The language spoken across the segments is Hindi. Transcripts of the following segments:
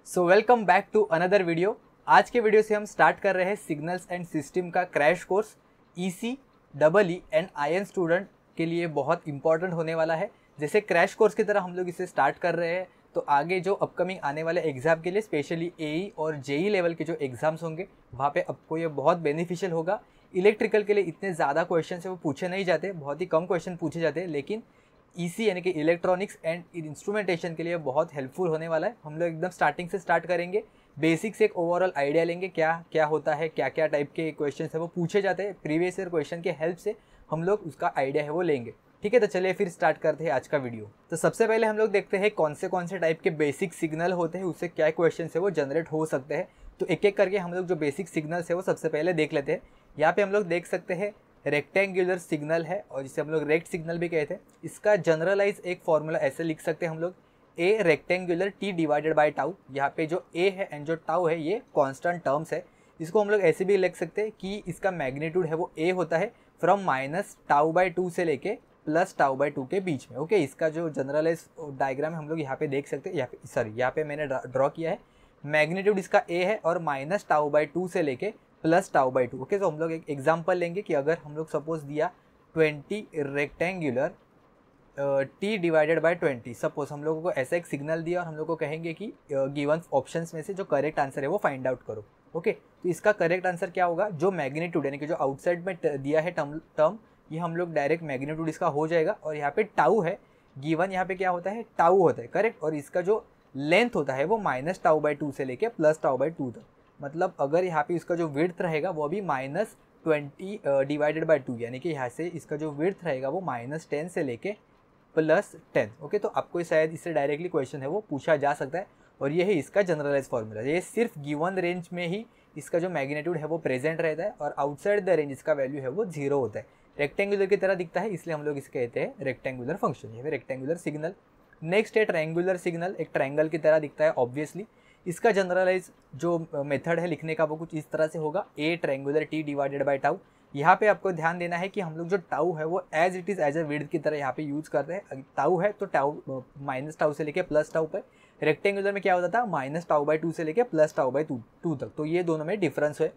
So welcome back to another video. आज के वीडियो से हम स्टार्ट कर रहे हैं सिग्नल्स एंड सिस्टम का crash course. EC, double E and IN student के लिए बहुत इंपॉर्टेंट होने वाला है। जैसे क्रैश कोर्स की तरह हम लोग इसे स्टार्ट कर रहे हैं, तो आगे जो अपकमिंग आने वाले एग्जाम के लिए स्पेशली एई और जेई लेवल के जो एग्जाम्स होंगे वहाँ पे आपको ये बहुत बेनिफिशियल होगा। इलेक्ट्रिकल के लिए इतने ज़्यादा क्वेश्चन है वो पूछे नहीं जाते, बहुत ही कम क्वेश्चन पूछे जाते हैं, लेकिन ईसी यानी कि इलेक्ट्रॉनिक्स एंड इंस्ट्रूमेंटेशन के लिए बहुत हेल्पफुल होने वाला है। हम लोग एकदम स्टार्टिंग से स्टार्ट करेंगे, बेसिक से एक ओवरऑल आइडिया लेंगे क्या क्या होता है, क्या क्या टाइप के क्वेश्चन है वो पूछे जाते हैं। प्रीवियस ईयर क्वेश्चन के हेल्प से हम लोग उसका आइडिया है वो लेंगे। ठीक है, तो चलिए फिर स्टार्ट करते हैं आज का वीडियो। तो सबसे पहले हम लोग देखते हैं कौन से टाइप के बेसिक सिग्नल होते हैं, उससे क्या क्वेश्चन है वो जनरेट हो सकते हैं। तो एक एक करके हम लोग जो बेसिक सिग्नल्स है वो सबसे पहले देख लेते हैं। यहाँ पे हम लोग देख सकते हैं रेक्टेंगुलर सिग्नल है और जिसे हम लोग रेक्ट सिग्नल भी कहते हैं। इसका जनरलाइज एक फॉर्मूला ऐसे लिख सकते हैं हम लोग, ए rectangular T divided by tau. यहाँ पे जो ए है एंड जो टाउ है ये कांस्टेंट टर्म्स है। इसको हम लोग ऐसे भी लिख सकते हैं कि इसका मैग्नीट्यूड है वो ए होता है फ्रॉम माइनस टाउ बाई 2 से लेके प्लस टाउ बाई 2 के बीच में। ओके, इसका जो जनरलाइज डायग्राम है हम लोग यहाँ पे देख सकते हैं। यहाँ पे मैंने ड्रॉ किया है। मैग्नीट्यूड इसका ए है और माइनस टाउ बाई 2 से लेके प्लस टाउ बाई 2। ओके, तो हम लोग एक एग्जांपल लेंगे कि अगर हम लोग सपोज दिया 20 rectangular T divided bye 20, suppose हम लोगों को ऐसा एक सिग्नल दिया और हम लोग को कहेंगे कि गिवन ऑप्शंस में से जो करेक्ट आंसर है वो फाइंड आउट करो। ओके, तो इसका करेक्ट आंसर क्या होगा, जो मैग्नीट्यूड यानी कि जो आउटसाइड में दिया है टर्म ये हम लोग डायरेक्ट मैग्नीट्यूड इसका हो जाएगा। और यहाँ पे टाउ है गिवन, यहाँ पे क्या होता है टाउ होता है, करेक्ट। और इसका जो लेंथ होता है वो माइनस टाउ बाई 2 से लेके प्लस टाउ बाई 2 तक। मतलब अगर यहाँ पे इसका जो विड्थ रहेगा वो अभी -20 डिवाइडेड बाई 2, यानी कि यहाँ से इसका जो विड्थ रहेगा वो -10 से लेके +10। ओके, तो आपको शायद इससे डायरेक्टली क्वेश्चन है वो पूछा जा सकता है। और ये है इसका जनरलाइज फॉर्मूला। ये सिर्फ गिवन रेंज में ही इसका जो मैग्नीट्यूड है वो प्रेजेंट रहता है और आउटसाइड द रेंज इसका वैल्यू है वो 0 होता है। रेक्टेंगुलर की तरह दिखता है, इसलिए हम लोग इसे कहते हैं रेक्टेंगुलर फंक्शन या फिर रेक्टेंगुलर सिग्नल। नेक्स्ट है ट्रायंगुलर सिग्नल। एक ट्रायंगल की तरह दिखता है ऑब्वियसली। इसका जनरलाइज जो मेथड है लिखने का वो कुछ इस तरह से होगा, A triangular T divided by tau. यहाँ पे आपको ध्यान देना है कि हम लोग जो टाउ है वो as it is as a width की तरह यहाँ पे यूज़ करते हैं। टाउ है तो टाउ माइनस टाउ से लेके प्लस टाउ पर। रेक्टेंगुलर में क्या होता था, माइनस टाउ बाई 2 से लेके प्लस टाउ बाई 2 तक। तो ये दोनों में डिफरेंस है।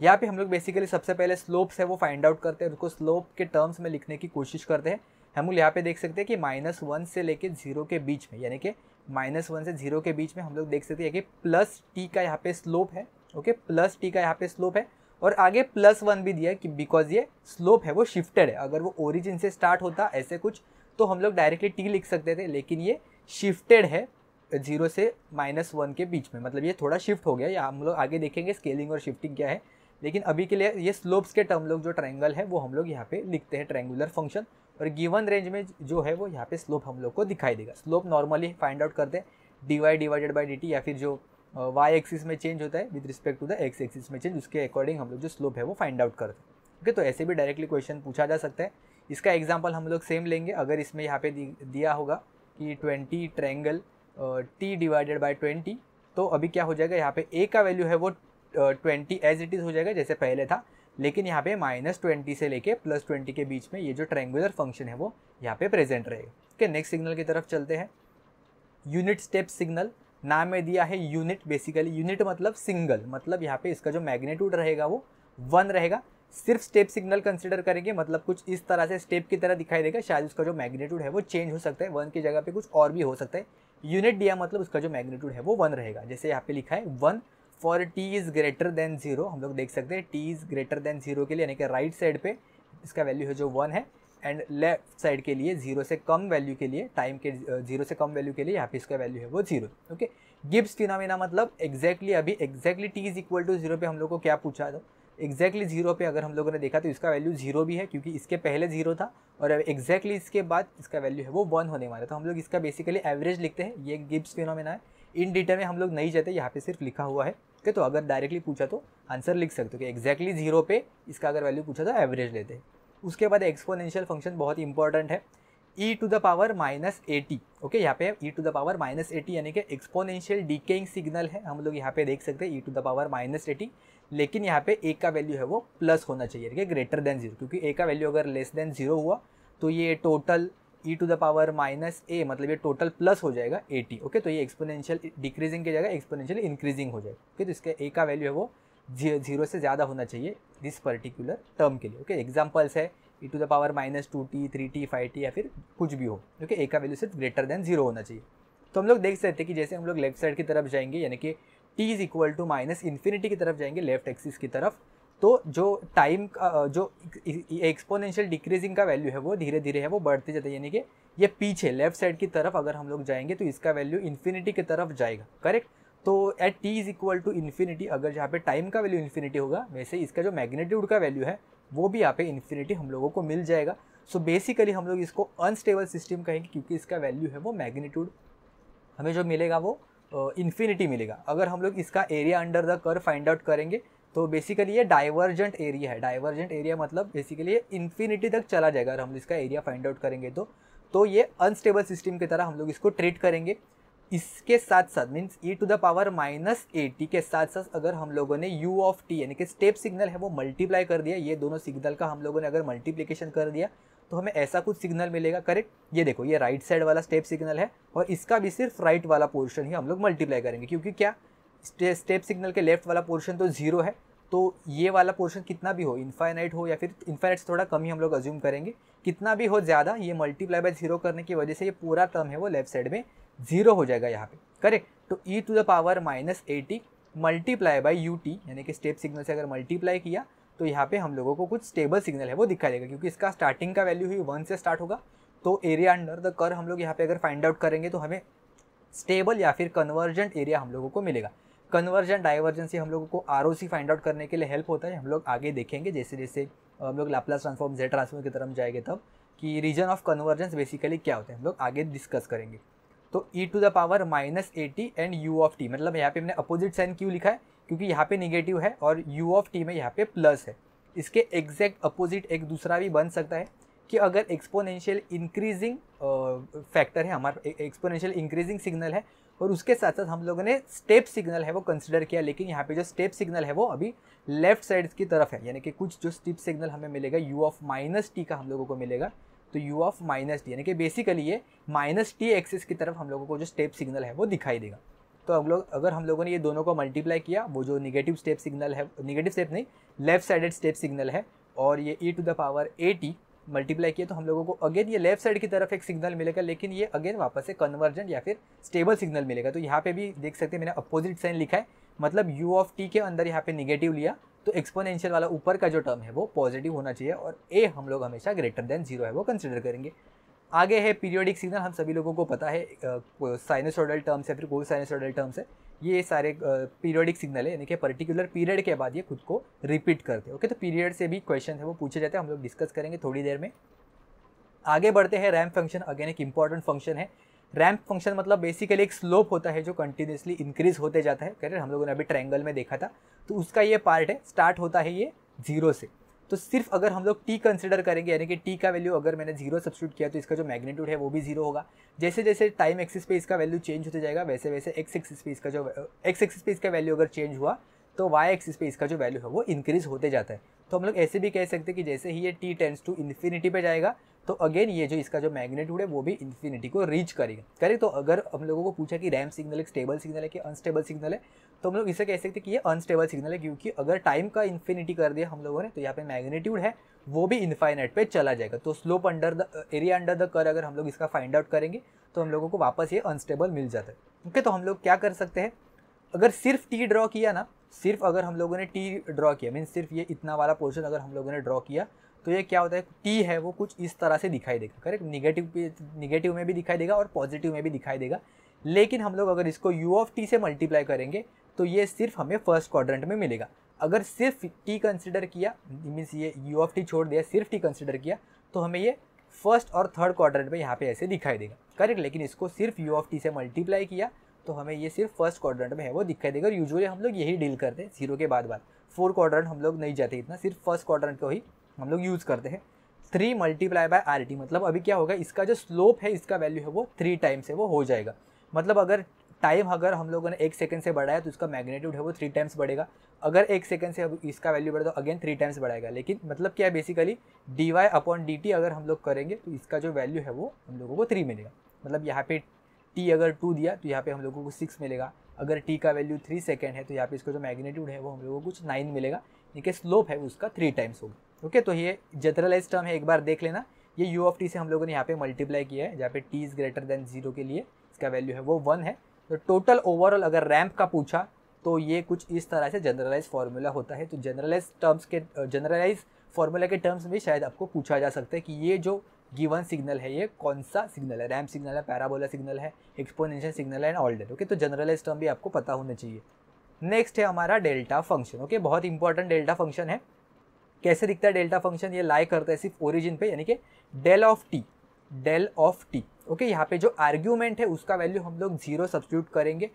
यहाँ पे हम लोग बेसिकली सबसे पहले स्लोप्स है वो फाइंड आउट करते हैं, उसको स्लोप के टर्म्स में लिखने की कोशिश करते हैं। हम लोग यहाँ पे देख सकते हैं कि -1 से लेके 0 के बीच में, यानी कि -1 से 0 के बीच में हम लोग देख सकते हैं कि प्लस टी का यहाँ पे स्लोप है। ओके, प्लस टी का यहाँ पे स्लोप है और आगे +1 भी दिया है कि बिकॉज ये स्लोप है वो शिफ्टेड है। अगर वो ओरिजिन से स्टार्ट होता ऐसे कुछ तो हम लोग डायरेक्टली टी लिख सकते थे, लेकिन ये शिफ्टेड है 0 से -1 के बीच में, मतलब ये थोड़ा शिफ्ट हो गया। या हम लोग आगे देखेंगे स्केलिंग और शिफ्टिंग क्या है, लेकिन अभी के लिए ये स्लोप्स के टर्म लोग जो ट्रायंगल है वो हम लोग यहाँ पे लिखते हैं ट्रायंगुलर फंक्शन। और गिवन रेंज में जो है वो यहाँ पे स्लोप हम लोग को दिखाई देगा। स्लोप नॉर्मली फाइंड आउट करते हैं dy डिवाइडेड बाई dt, या फिर जो y एक्सिस में चेंज होता है with respect to the x axis में चेंज, उसके अकॉर्डिंग हम लोग जो स्लोप है वो फाइंड आउट करते हैं। ओके, तो ऐसे भी डायरेक्टली क्वेश्चन पूछा जा सकता है। इसका एग्जाम्पल हम लोग सेम लेंगे। अगर इसमें यहाँ पे दिया होगा कि 20 ट्रायंगल t डिवाइडेड बाई 20, तो अभी क्या हो जाएगा, यहाँ पे a का वैल्यू है वो 20 एज इट इज़ हो जाएगा जैसे पहले था, लेकिन यहाँ पे -20 से लेके +20 के बीच में ये जो ट्रायंगुलर फंक्शन है वो यहाँ पे प्रेजेंट रहेगा। ओके, नेक्स्ट सिग्नल की तरफ चलते हैं। यूनिट स्टेप सिग्नल, नाम में दिया है यूनिट। बेसिकली यूनिट मतलब सिंगल, मतलब यहाँ पे इसका जो मैग्नीट्यूड रहेगा वो 1 रहेगा। सिर्फ स्टेप सिग्नल कंसिडर करेंगे, मतलब कुछ इस तरह से स्टेप की तरह दिखाई देगा। शायद उसका जो मैग्नीट्यूड है वो चेंज हो सकता है, 1 की जगह पे कुछ और भी हो सकता है। यूनिट दिया मतलब उसका जो मैग्नीट्यूड है वो 1 रहेगा। जैसे यहाँ पे लिखा है 1 for T is greater than 0। हम लोग देख सकते हैं टी इज़ ग्रेटर देन 0 के लिए, यानी कि राइट साइड पे इसका वैल्यू है जो 1 है, एंड लेफ्ट साइड के लिए 0 से कम वैल्यू के लिए, टाइम के 0 से कम वैल्यू के लिए यहाँ पे इसका वैल्यू है वो 0। ओके, गिब्स फिनोमेना मतलब एग्जैक्टली अभी exactly T is equal to 0 पे हम लोग को क्या पूछा था, एग्जैक्टली 0 पे अगर हम लोगों ने देखा तो इसका वैल्यू 0 भी है, क्योंकि इसके पहले 0 था और एग्जैक्टली इसके बाद इसका वैल्यू है वो 1 होने वाला है। तो हम लोग इसका बेसिकली एवरेज लिखते हैं। ये गिब्स फिनोमेना है। इन डिटेल में हम लोग नहीं जाते, यहाँ पे सिर्फ लिखा हुआ है। ओके, तो अगर डायरेक्टली पूछा तो आंसर लिख सकते हो कि एग्जैक्टली 0 पे इसका अगर वैल्यू पूछा तो एवरेज लेते हैं। उसके बाद एक्सपोनेंशियल फंक्शन बहुत इंपॉर्टेंट है, e to the power -at। Okay, यहाँ पे e to the power -at यानी कि एक्सपोनेंशियल डीकेइंग सिग्नल है। हम लोग यहाँ पे देख सकते हैं e to the power -at, लेकिन यहाँ पे a का वैल्यू है वो प्लस होना चाहिए, ग्रेटर देन 0, क्योंकि a का वैल्यू अगर लेस देन 0 हुआ तो ये total e to the power minus A, मतलब ये टोटल प्लस हो जाएगा 80। ओके, तो ये एक्सपोनेंशियल डिक्रीजिंग की जगह एक्सपोनेंशियल इंक्रीजिंग हो जाएगा। ओके, तो इसका ए का वैल्यू है वो 0 से ज़्यादा होना चाहिए दिस पर्टिकुलर टर्म के लिए। ओके, एग्जाम्पल्स है e to the power minus 2t 3t 5t या फिर कुछ भी हो। ओके, ए का वैल्यू सिर्फ ग्रेटर देन 0 होना चाहिए। तो हम लोग देख सकते हैं कि जैसे हम लोग लेफ्ट साइड की तरफ जाएंगे, यानी कि t is equal to minus infinity की तरफ जाएंगे लेफ्ट एक्सिस की तरफ, तो जो टाइम का जो एक्सपोनेंशियल डिक्रीजिंग का वैल्यू है वो धीरे धीरे है वो बढ़ते जाता है, यानी कि ये पीछे लेफ्ट साइड की तरफ अगर हम लोग जाएंगे तो इसका वैल्यू इन्फिनिटी की तरफ जाएगा। करेक्ट, तो at t is equal to infinity, अगर जहाँ पे टाइम का वैल्यू इन्फिनिटी होगा, वैसे इसका जो मैग्नीट्यूड का वैल्यू है वो भी यहाँ पे इन्फिनिटी हम लोगों को मिल जाएगा। सो बेसिकली हम लोग इसको अनस्टेबल सिस्टम कहेंगे, क्योंकि इसका वैल्यू है वो मैग्नीट्यूड हमें जो मिलेगा वो इन्फिनिटी मिलेगा। अगर हम लोग इसका area under the curve find out करेंगे तो बेसिकली ये डाइवर्जेंट एरिया है। डाइवर्जेंट एरिया मतलब बेसिकली ये इन्फिनिटी तक चला जाएगा अगर हम इसका एरिया फाइंड आउट करेंगे तो ये अनस्टेबल सिस्टम की तरह हम लोग इसको ट्रीट करेंगे। इसके साथ साथ means E to the power minus 80 के साथ साथ अगर हम लोगों ने u ऑफ t यानी कि स्टेप सिग्नल है वो मल्टीप्लाई कर दिया, ये दोनों सिग्नल का हम लोगों ने अगर मल्टीप्लिकेशन कर दिया तो हमें ऐसा कुछ सिग्नल मिलेगा। करेक्ट, ये देखो ये राइट साइड वाला स्टेप सिग्नल है और इसका भी सिर्फ राइट वाला पोर्शन ही हम लोग मल्टीप्लाई करेंगे, क्योंकि क्या स्टेप सिग्नल के लेफ्ट वाला पोर्शन तो 0 है, तो ये वाला पोर्शन कितना भी हो, इनफाइनाइट हो या फिर इनफाइनाइट से थोड़ा कम ही हम लोग अज्यूम करेंगे, कितना भी हो ज़्यादा, ये मल्टीप्लाई बाय 0 करने की वजह से ये पूरा टर्म है वो लेफ्ट साइड में 0 हो जाएगा यहाँ पे। करेक्ट, तो e to the power minus 80 multiply by u t, यानी कि स्टेप सिग्नल से अगर मल्टीप्लाई किया तो यहाँ पे हम लोगों को कुछ स्टेबल सिग्नल है वो दिखाई देगा, क्योंकि इसका स्टार्टिंग का वैल्यू ही 1 से स्टार्ट होगा। तो एरिया अंडर द कर्व हम लोग यहाँ पे अगर फाइंड आउट करेंगे तो हमें स्टेबल या फिर कन्वर्जेंट एरिया हम लोगों को मिलेगा। कन्वर्जेंट डाइवर्जेंस से हम लोगों को ROC फाइंड आउट करने के लिए हेल्प होता है। हम लोग आगे देखेंगे जैसे जैसे हम लोग लाप्लास ट्रांसफॉर्म जेड ट्रांसफॉर्म की तरफ जाएंगे तब कि रीजन ऑफ कन्वर्जेंस बेसिकली क्या होता है, हम लोग आगे डिस्कस करेंगे। तो e to the power minus 80 and u of t, मतलब यहाँ पे हमने अपोजिट साइन क्यों लिखा है, क्योंकि यहाँ पे निगेटिव है और यू ऑफ टी में यहाँ पे प्लस है। इसके एग्जैक्ट अपोजिट एक दूसरा भी बन सकता है कि अगर एक्सपोनेंशियल इंक्रीजिंग फैक्टर है हमारा, एक्सपोनेंशियल इंक्रीजिंग सिग्नल है और उसके साथ साथ हम लोगों ने स्टेप सिग्नल है वो कंसिडर किया, लेकिन यहाँ पे जो स्टेप सिग्नल है वो अभी लेफ्ट साइड की तरफ है, यानी कि कुछ जो स्टेप सिग्नल हमें मिलेगा u ऑफ माइनस टी का हम लोगों को मिलेगा, तो u ऑफ माइनस टी यानी कि बेसिकली ये माइनस टी एक्सिस की तरफ हम लोगों को जो स्टेप सिग्नल है वो दिखाई देगा। तो अगर हम लोगों ने ये दोनों को मल्टीप्लाई किया, वो जो निगेटिव स्टेप सिग्नल है, निगेटिव स्टेप नहीं लेफ्ट साइडेड स्टेप सिग्नल है, और ये ई टू द पावर 80 मल्टीप्लाई किया तो हम लोगों को अगेन ये लेफ्ट साइड की तरफ एक सिग्नल मिलेगा, लेकिन ये अगेन वापस से कन्वर्जेंट या फिर स्टेबल सिग्नल मिलेगा। तो यहाँ पे भी देख सकते हैं मैंने अपोजिट साइन लिखा है, मतलब u ऑफ टी के अंदर यहाँ पे निगेटिव लिया तो एक्सपोनेंशियल वाला ऊपर का जो टर्म है वो पॉजिटिव होना चाहिए और a हम लोग हमेशा ग्रेटर देन 0 है वो कंसिडर करेंगे। आगे है पीरियोडिक सिग्नल, हम सभी लोगों को पता है साइनसोइडल टर्म्स है फिर कोई साइनसोइडल टर्म्स है, ये सारे पीरियोडिक सिग्नल है, यानी कि पर्टिकुलर पीरियड के बाद ये खुद को रिपीट करते हैं। ओके, तो पीरियड से भी क्वेश्चन है वो पूछे जाते हैं, हम लोग डिस्कस करेंगे थोड़ी देर में। आगे बढ़ते हैं, रैंप फंक्शन अगेन एक इंपॉर्टेंट फंक्शन है। रैंप फंक्शन मतलब बेसिकली एक स्लोप होता है जो कंटिन्यूसली इंक्रीज होते जाता है। करेक्ट, हम लोगों ने अभी ट्रायंगल में देखा था, तो उसका ये पार्ट है, स्टार्ट होता है ये 0 से। तो सिर्फ अगर हम लोग t कंसिडर करेंगे, यानी कि t का वैल्यू अगर मैंने 0 सब्स्टिट्यूट किया तो इसका जो मैग्नीट्यूड है वो भी 0 होगा। जैसे जैसे टाइम एक्सिस पे इसका वैल्यू चेंज होते जाएगा वैसे वैसे x एक्सिस पे इसका वैल्यू अगर चेंज हुआ तो y एक्सिस पे इसका जो वैल्यू है वो इंक्रीज होते जाता है। तो हम लोग ऐसे भी कह सकते हैं कि जैसे ही ये t टेंड्स टू इन्फिनिटी पे जाएगा तो अगेन ये जो इसका जो मैग्नीट्यूड है वो भी इन्फिनिटी को रीच करेगा। करेक्ट, तो अगर हम लोगों को पूछा कि रैंप सिग्नल एक स्टेबल सिग्नल है कि अनस्टेबल सिग्नल है, तो हम लोग इसे कह सकते हैं कि ये अनस्टेबल सिग्नल है, क्योंकि अगर टाइम का इन्फिनिटी कर दिया हम लोगों ने तो यहाँ पे मैग्नीट्यूड है वो भी इनफाइनाइट पे चला जाएगा। तो slope under the area under the curve अगर हम लोग इसका फाइंड आउट करेंगे तो हम लोगों को वापस ये अनस्टेबल मिल जाता है। ओके, तो हम लोग क्या कर सकते हैं, अगर सिर्फ टी ड्रॉ किया ना, सिर्फ अगर हम लोगों ने टी ड्रॉ किया मीन सिर्फ ये इतना वाला पोर्शन अगर हम लोगों ने ड्रॉ किया तो ये क्या होता है, टी है वो कुछ इस तरह से दिखाई देगा। करेक्ट, निगेटिव में भी दिखाई देगा और पॉजिटिव में भी दिखाई देगा, लेकिन हम लोग अगर इसको u ऑफ टी से मल्टीप्लाई करेंगे तो ये सिर्फ हमें फर्स्ट क्वाड्रेंट में मिलेगा। अगर सिर्फ t कंसिडर किया मीन्स ये u ऑफ टी छोड़ दिया, सिर्फ t कंसिडर किया तो हमें ये फर्स्ट और थर्ड क्वाड्रेंट में यहाँ पे ऐसे दिखाई देगा। करेक्ट, लेकिन इसको सिर्फ u ऑफ टी से मल्टीप्लाई किया तो हमें ये सिर्फ फर्स्ट क्वाड्रेंट में है वो दिखाई देगा। और यूजुअली हम लोग यही डील करते हैं, 0 के बाद 4 क्वाड्रेंट हम लोग नहीं जाते इतना, सिर्फ फर्स्ट क्वाड्रेंट को ही हम लोग यूज़ करते हैं। 3 मल्टीप्लाई बाय आर टी, मतलब अभी क्या होगा, इसका जो स्लोप है इसका वैल्यू है वो 3 टाइम्स है वो हो जाएगा। मतलब अगर टाइम अगर हम लोगों ने 1 सेकंड से बढ़ाया तो इसका मैग्नीट्यूड है वो 3 टाइम्स बढ़ेगा। अगर 1 सेकंड से अब इसका वैल्यू बढ़े तो अगेन 3 टाइम्स बढ़ाएगा। लेकिन मतलब क्या है बेसिकली dy/dt अगर हम लोग करेंगे तो इसका जो वैल्यू है वो हम लोगों को 3 मिलेगा। मतलब यहाँ पे t अगर 2 दिया तो यहाँ पे हम लोगों को 6 मिलेगा। अगर t का वैल्यू 3 सेकंड है तो यहाँ पे इसका जो मैग्नीट्यूड है वो हम लोगों को कुछ 9 मिलेगा। यानी स्लोप है उसका 3 टाइम्स होगा। ओके, तो ये जनरलाइज टर्म है, एक बार देख लेना। ये u ऑफ t से हम लोगों ने यहाँ पे मल्टीप्लाई किया है, जहाँ पे t इज़ ग्रेटर देन 0 के लिए इसका वैल्यू है वो 1 है। तो टोटल ओवरऑल अगर रैंप का पूछा तो ये कुछ इस तरह से जनरलाइज फार्मूला होता है। तो जनरलाइज फार्मूला के टर्म्स में शायद आपको पूछा जा सकता है कि ये जो गिवन सिग्नल है ये कौन सा सिग्नल है, रैंप सिग्नल है, पैराबोला सिग्नल है, एक्सपोनेंशियल सिग्नल है एंड ऑल दैट। ओके, तो जनरलाइज टर्म भी आपको पता होना चाहिए। नेक्स्ट है हमारा डेल्टा फंक्शन। ओके, बहुत इंपॉर्टेंट डेल्टा फंक्शन है। कैसे दिखता है डेल्टा फंक्शन? ये लाई करता है सिर्फ ओरिजिन पे, यानी कि डेल ऑफ टी। ओके, यहाँ पे जो आर्ग्यूमेंट है उसका वैल्यू हम लोग 0 सब्स्टिट्यूट करेंगे।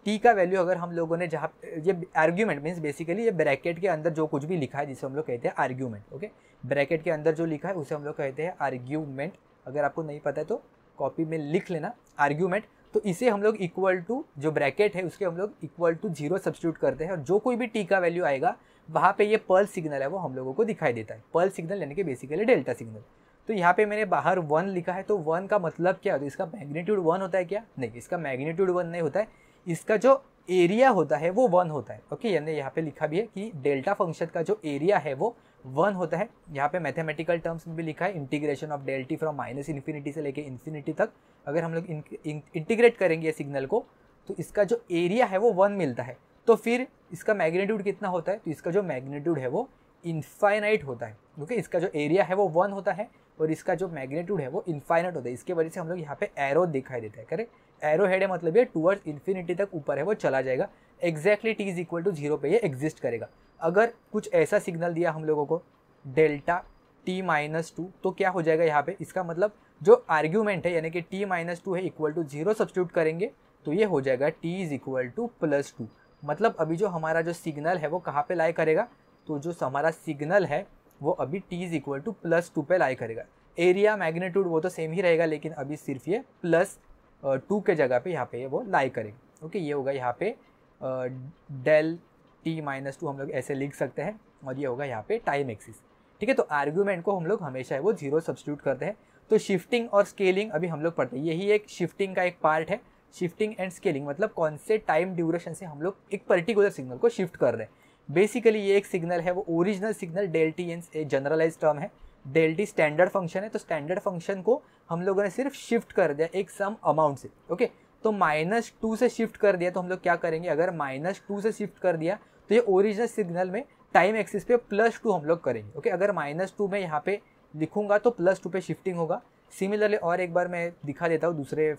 टी का वैल्यू अगर हम लोगों ने जहाँ ये आर्ग्यूमेंट मीन्स बेसिकली ये ब्रैकेट के अंदर जो कुछ भी लिखा है जिसे हम लोग कहते हैं आर्ग्यूमेंट। ओके, ब्रैकेट के अंदर जो लिखा है उसे हम लोग कहते हैं आर्ग्यूमेंट। अगर आपको नहीं पता है तो कॉपी में लिख लेना आर्ग्यूमेंट। तो इसे हम लोग इक्वल टू जो ब्रैकेट है उसके हम लोग इक्वल टू 0 सब्स्टिट्यूट करते हैं और जो कोई भी टी का वैल्यू आएगा वहाँ पे ये पर्ल सिग्नल है वो हम लोगों को दिखाई देता है। पर्ल सिग्नल यानी कि बेसिकली डेल्टा सिग्नल। तो यहाँ पे मैंने बाहर 1 लिखा है, तो 1 का मतलब क्या होता है? इसका मैग्नीट्यूड 1 होता है क्या? नहीं, इसका मैग्नीट्यूड 1 नहीं होता है, इसका जो एरिया होता है वो 1 होता है। ओके, यानी यहाँ पे लिखा भी है कि डेल्टा फंक्शन का जो एरिया है वो 1 होता है। यहाँ पे मैथमेटिकल टर्म्स में भी लिखा है integration of del T from -minus infinity से लेके इन्फिनिटी तक। अगर हम लोग इंटीग्रेट करेंगे ये सिग्नल को तो इसका जो एरिया है वो 1 मिलता है। तो फिर इसका मैग्नीट्यूड कितना होता है? तो इसका जो मैग्नीट्यूड है वो इनफाइनाइट होता है। ओके, इसका जो एरिया है वो 1 होता है और इसका जो मैग्नीट्यूड है वो इनफाइनाइट होता है। इसके वजह से हम लोग यहाँ पे एरो दिखाई देता है। करेक्ट, एरो हेड है मतलब ये टूवर्ड्स इन्फिनिटी तक ऊपर है वो चला जाएगा। Exactly t is equal to 0 पे ये एग्जिस्ट करेगा। अगर कुछ ऐसा सिग्नल दिया हम लोगों को डेल्टा t-2 तो क्या हो जाएगा यहाँ पे? इसका मतलब जो आर्ग्यूमेंट है यानी कि t-2 है इक्वल टू 0 सब्स्टिट्यूट करेंगे तो ये हो जाएगा t इज इक्वल टू +2। मतलब अभी जो हमारा जो सिग्नल है वो कहाँ पे लाई करेगा? तो जो हमारा सिग्नल है वो अभी t इज इक्वल टू +2 पे लाई करेगा। एरिया मैग्नीट्यूड वो तो सेम ही रहेगा, लेकिन अभी सिर्फ ये +2 के जगह पे यहाँ पे वो लाई करेगा। ओके, ये होगा यहाँ पे डेल t-2 हम लोग ऐसे लिख सकते हैं और ये होगा यहाँ पे टाइम एक्सिस। ठीक है, तो आर्ग्यूमेंट को हम लोग हमेशा है वो 0 सब्स्टिट्यूट करते हैं। तो शिफ्टिंग और स्केलिंग अभी हम लोग पढ़ते हैं, यही एक शिफ्टिंग का एक पार्ट है। शिफ्टिंग एंड स्केलिंग मतलब कौन से टाइम ड्यूरेशन से हम लोग एक पर्टिकुलर सिग्नल को शिफ्ट कर रहे हैं। बेसिकली ये एक सिग्नल है वो ओरिजिनल सिग्नल डेल टी एक जनरलाइज टर्म है। डेल टी स्टैंडर्ड फंक्शन है, तो स्टैंडर्ड फंक्शन को हम लोगों ने सिर्फ शिफ्ट कर दिया एक सम अमाउंट से। ओके, तो -2 से शिफ्ट कर दिया तो हम लोग क्या करेंगे? अगर -2 से शिफ्ट कर दिया तो ये ओरिजिनल सिग्नल में टाइम एक्सिस पे +2 हम लोग करेंगे। ओके, अगर -2 में यहाँ पे लिखूंगा तो +2 पे शिफ्टिंग होगा। सिमिलरली और एक बार मैं दिखा देता हूँ दूसरे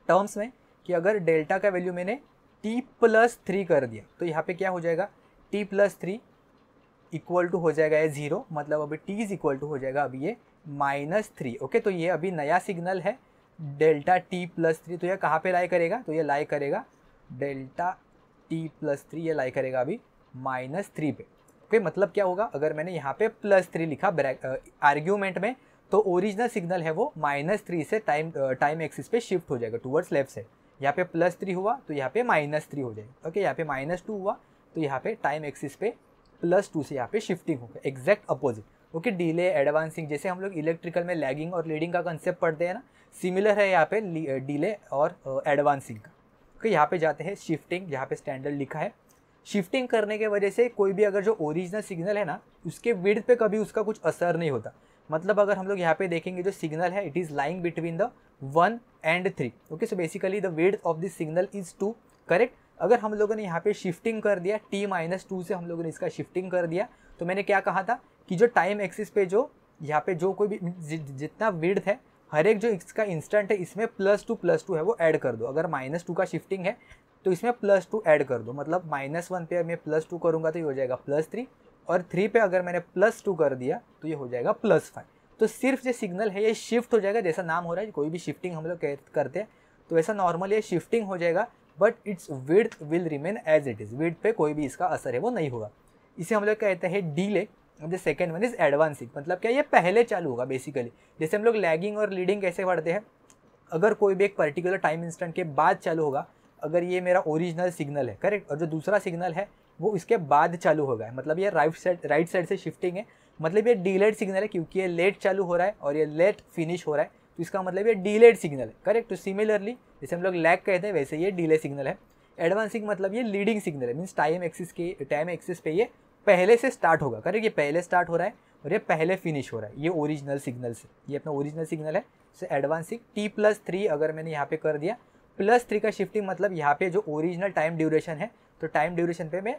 टर्म्स में कि अगर डेल्टा का वैल्यू मैंने t+3 कर दिया तो यहाँ पे क्या हो जाएगा? t+3 इक्वल टू हो जाएगा ये 0, मतलब अभी t इज इक्वल टू हो जाएगा अभी ये -3। ओके, तो ये अभी नया सिग्नल है डेल्टा t+3, तो ये कहाँ पे लाई करेगा? तो ये लाई करेगा डेल्टा t+3 ये लाई करेगा अभी -3 पे। ओके, मतलब क्या होगा? अगर मैंने यहाँ पे +3 लिखा आर्ग्यूमेंट में तो ओरिजिनल सिग्नल है वो -3 से टाइम एक्सिस पे शिफ्ट हो जाएगा टूवर्ड्स लेफ्ट साइड। यहाँ पे +3 हुआ तो यहाँ पे -3 हो जाएगा। ओके, यहाँ पे -2 हुआ तो यहाँ पे टाइम एक्सिस पे +2 से यहाँ पे शिफ्टिंग होगा, exact opposite. Okay, delay advancing जैसे हम लोग इलेक्ट्रिकल में लैगिंग और लीडिंग का कंसेप्ट पढ़ते हैं ना, सिमिलर है यहाँ पे डिले और एडवांसिंग का। ओके, यहाँ पे जाते हैं शिफ्टिंग, जहाँ पे स्टैंडर्ड लिखा है। शिफ्टिंग करने के वजह से कोई भी अगर जो ओरिजिनल सिग्नल है ना उसके विड्थ पे कभी उसका कुछ असर नहीं होता। मतलब अगर हम लोग यहाँ पे देखेंगे जो सिग्नल है it is lying between the 1 and 3। Okay, so basically the width of this signal is 2। Correct, अगर हम लोगों ने यहाँ पे शिफ्टिंग कर दिया t-2 से हम लोगों ने इसका शिफ्टिंग कर दिया तो मैंने क्या कहा था कि जो टाइम एक्सिस पे जो यहाँ पे जो कोई भी जितना विड्थ है हर एक जो इसका इंस्टेंट है इसमें +2 है वो ऐड कर दो। अगर -2 का शिफ्टिंग है तो इसमें +2 ऐड कर दो, मतलब -1 पे मैं +2 करूँगा तो ये हो जाएगा +3 और 3 पे अगर मैंने +2 कर दिया तो ये हो जाएगा +5। तो सिर्फ जो सिग्नल है ये शिफ्ट हो जाएगा, जैसा नाम हो रहा है कोई भी शिफ्टिंग हम लोग करते हैं तो ऐसा नॉर्मली ये शिफ्टिंग हो जाएगा, but its width will remain as it is. Width पे कोई भी इसका असर है वो नहीं होगा। इसे हम लोग कहते हैं delay. The second one is advancing, मतलब क्या ये पहले चालू होगा बेसिकली। जैसे हम लोग लैगिंग और लीडिंग कैसे पढ़ते हैं, अगर कोई भी एक पर्टिकुलर टाइम इंस्टेंट के बाद चालू होगा, अगर ये मेरा ओरिजिनल सिग्नल है करेक्ट, और जो दूसरा सिग्नल है वो इसके बाद चालू होगा, मतलब ये राइट साइड से शिफ्टिंग है, मतलब ये डिलेड सिग्नल है क्योंकि ये लेट चालू हो रहा है और ये लेट फिनिश हो रहा है, तो इसका मतलब ये डिलेड सिग्नल है करेक्ट। तो सिमिलरली जैसे हम लोग लैग कहते हैं वैसे ये डिले सिग्नल है। एडवांसिंग मतलब ये लीडिंग सिग्नल है, मीन्स टाइम एक्सिस पे ये पहले से स्टार्ट होगा करेक्ट, ये पहले स्टार्ट हो रहा है और ये पहले फिनिश हो रहा है, ये ओरिजिनल सिग्नल से, ये अपना ओरिजिनल सिग्नल है। से एडवांसिंग T+3 अगर मैंने यहाँ पे कर दिया, +3 का शिफ्टिंग मतलब यहाँ पे जो ओरिजिनल टाइम ड्यूरेशन है, तो टाइम ड्यूरेशन पे मैं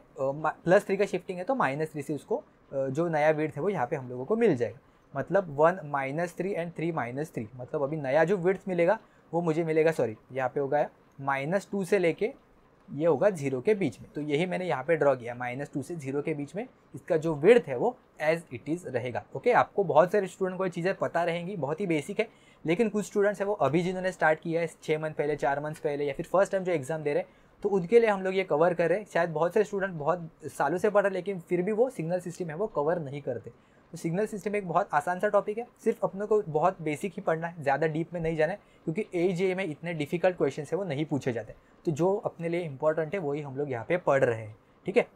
+3 का शिफ्टिंग है तो -3 से उसको जो नया विड्थ है वो यहाँ पे हम लोगों को मिल जाएगा, मतलब 1 -3 एंड 3 -3, मतलब अभी नया जो विड्थ मिलेगा वो मुझे मिलेगा, सॉरी यहाँ पे होगा -2 से लेके ये होगा 0 के बीच में, तो यही मैंने यहाँ पे ड्रॉ किया, -2 से 0 के बीच में इसका जो विड्थ है वो एज इट इज़ रहेगा। ओके, आपको बहुत सारे स्टूडेंट को ये चीज़ें पता रहेंगी, बहुत ही बेसिक है, लेकिन कुछ स्टूडेंट्स है वो अभी जिन्होंने स्टार्ट किया है 6 मंथ पहले, 4 मंथ पहले, या फिर फर्स्ट टाइम जो एग्जाम दे रहे हैं, तो उनके लिए हम लोग ये कवर कर रहे हैं। शायद बहुत सारे स्टूडेंट बहुत सालों से पढ़ रहे हैं लेकिन फिर भी वो सिग्नल सिस्टम है वो कवर नहीं करते। तो सिग्नल सिस्टम एक बहुत आसान सा टॉपिक है, सिर्फ अपने को बहुत बेसिक ही पढ़ना है, ज़्यादा डीप में नहीं जाना है, क्योंकि AJA में इतने डिफिकल्ट क्वेश्चन है वो नहीं पूछे जाते। तो जो अपने लिए इंपॉर्टेंट है वही हम लोग यहाँ पे पढ़ रहे हैं। ठीक है,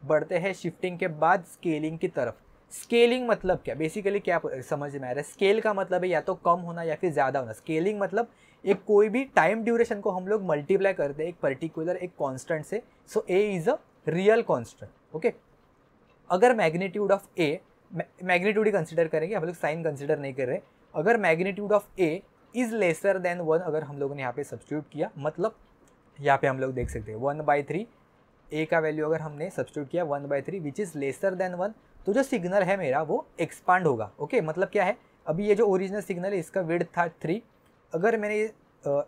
बढ़ते हैं शिफ्टिंग के बाद स्केलिंग की तरफ। स्केलिंग मतलब क्या, बेसिकली क्या समझ में आ रहा है? स्केल का मतलब है या तो कम होना या फिर ज़्यादा होना। स्केलिंग मतलब एक कोई भी टाइम ड्यूरेशन को हम लोग मल्टीप्लाई करते हैं एक पर्टिकुलर एक कांस्टेंट से, so A is a real constant. Okay, अगर मैग्नीट्यूड ऑफ A, मैग्नीट्यूड ही कंसिडर करेंगे हम लोग, साइन कंसिडर नहीं कर रहे, अगर magnitude of A is lesser than 1 अगर हम लोगों ने यहाँ पे सब्स्टिट्यूट किया, मतलब यहाँ पे हम लोग देख सकते हैं 1/3 A का वैल्यू अगर हमने सब्स्टिट्यूट किया 1/3 विच इज़ लेसर देन 1, तो जो सिग्नल है मेरा वो एक्सपांड होगा। ओके, मतलब क्या है, अभी ये जो ओरिजिनल सिग्नल है इसका विड्थ था 3, अगर मैंने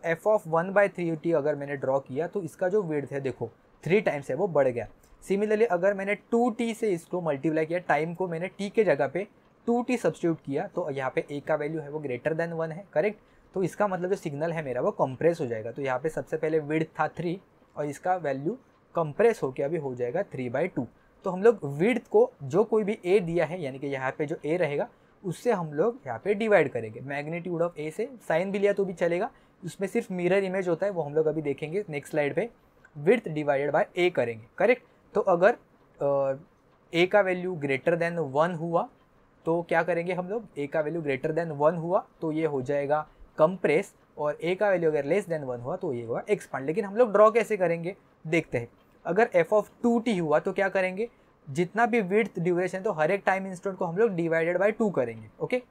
f ऑफ 1/3t अगर मैंने ड्रॉ किया तो इसका जो विड्थ है देखो 3 टाइम्स है वो बढ़ गया। सिमिलरली अगर मैंने 2t से इसको मल्टीप्लाई किया, टाइम को मैंने t के जगह पे 2t सब्स्टिट्यूट किया, तो यहाँ पे A का वैल्यू है वो ग्रेटर देन 1 है करेक्ट। तो इसका मतलब जो सिग्नल है मेरा वो कंप्रेस हो जाएगा। तो यहाँ पे सबसे पहले विड्थ था 3 और इसका वैल्यू कंप्रेस होकर अभी हो जाएगा 3/2। तो हम लोग विड्थ को जो कोई भी A दिया है, यानी कि यहाँ पे जो A रहेगा उससे हम लोग यहाँ पे डिवाइड करेंगे। मैग्नीट्यूड ऑफ A से साइन भी लिया तो भी चलेगा, उसमें सिर्फ मिरर इमेज होता है, वो हम लोग अभी देखेंगे नेक्स्ट स्लाइड पे। विड्थ डिवाइडेड बाय A करेंगे करेक्ट। तो अगर A का वैल्यू ग्रेटर देन 1 हुआ तो क्या करेंगे हम लोग, A का वैल्यू ग्रेटर देन 1 हुआ तो ये हो जाएगा कंप्रेस, और A का वैल्यू अगर लेस देन 1 हुआ तो ये होगा एक्सपांड। लेकिन हम लोग ड्रॉ कैसे करेंगे देखते हैं। अगर f ऑफ 2t हुआ तो क्या करेंगे, जितना भी विड्थ ड्यूरेशन तो हर एक टाइम इंस्टेंट को हम लोग डिवाइडेड बाय 2 करेंगे। ओके,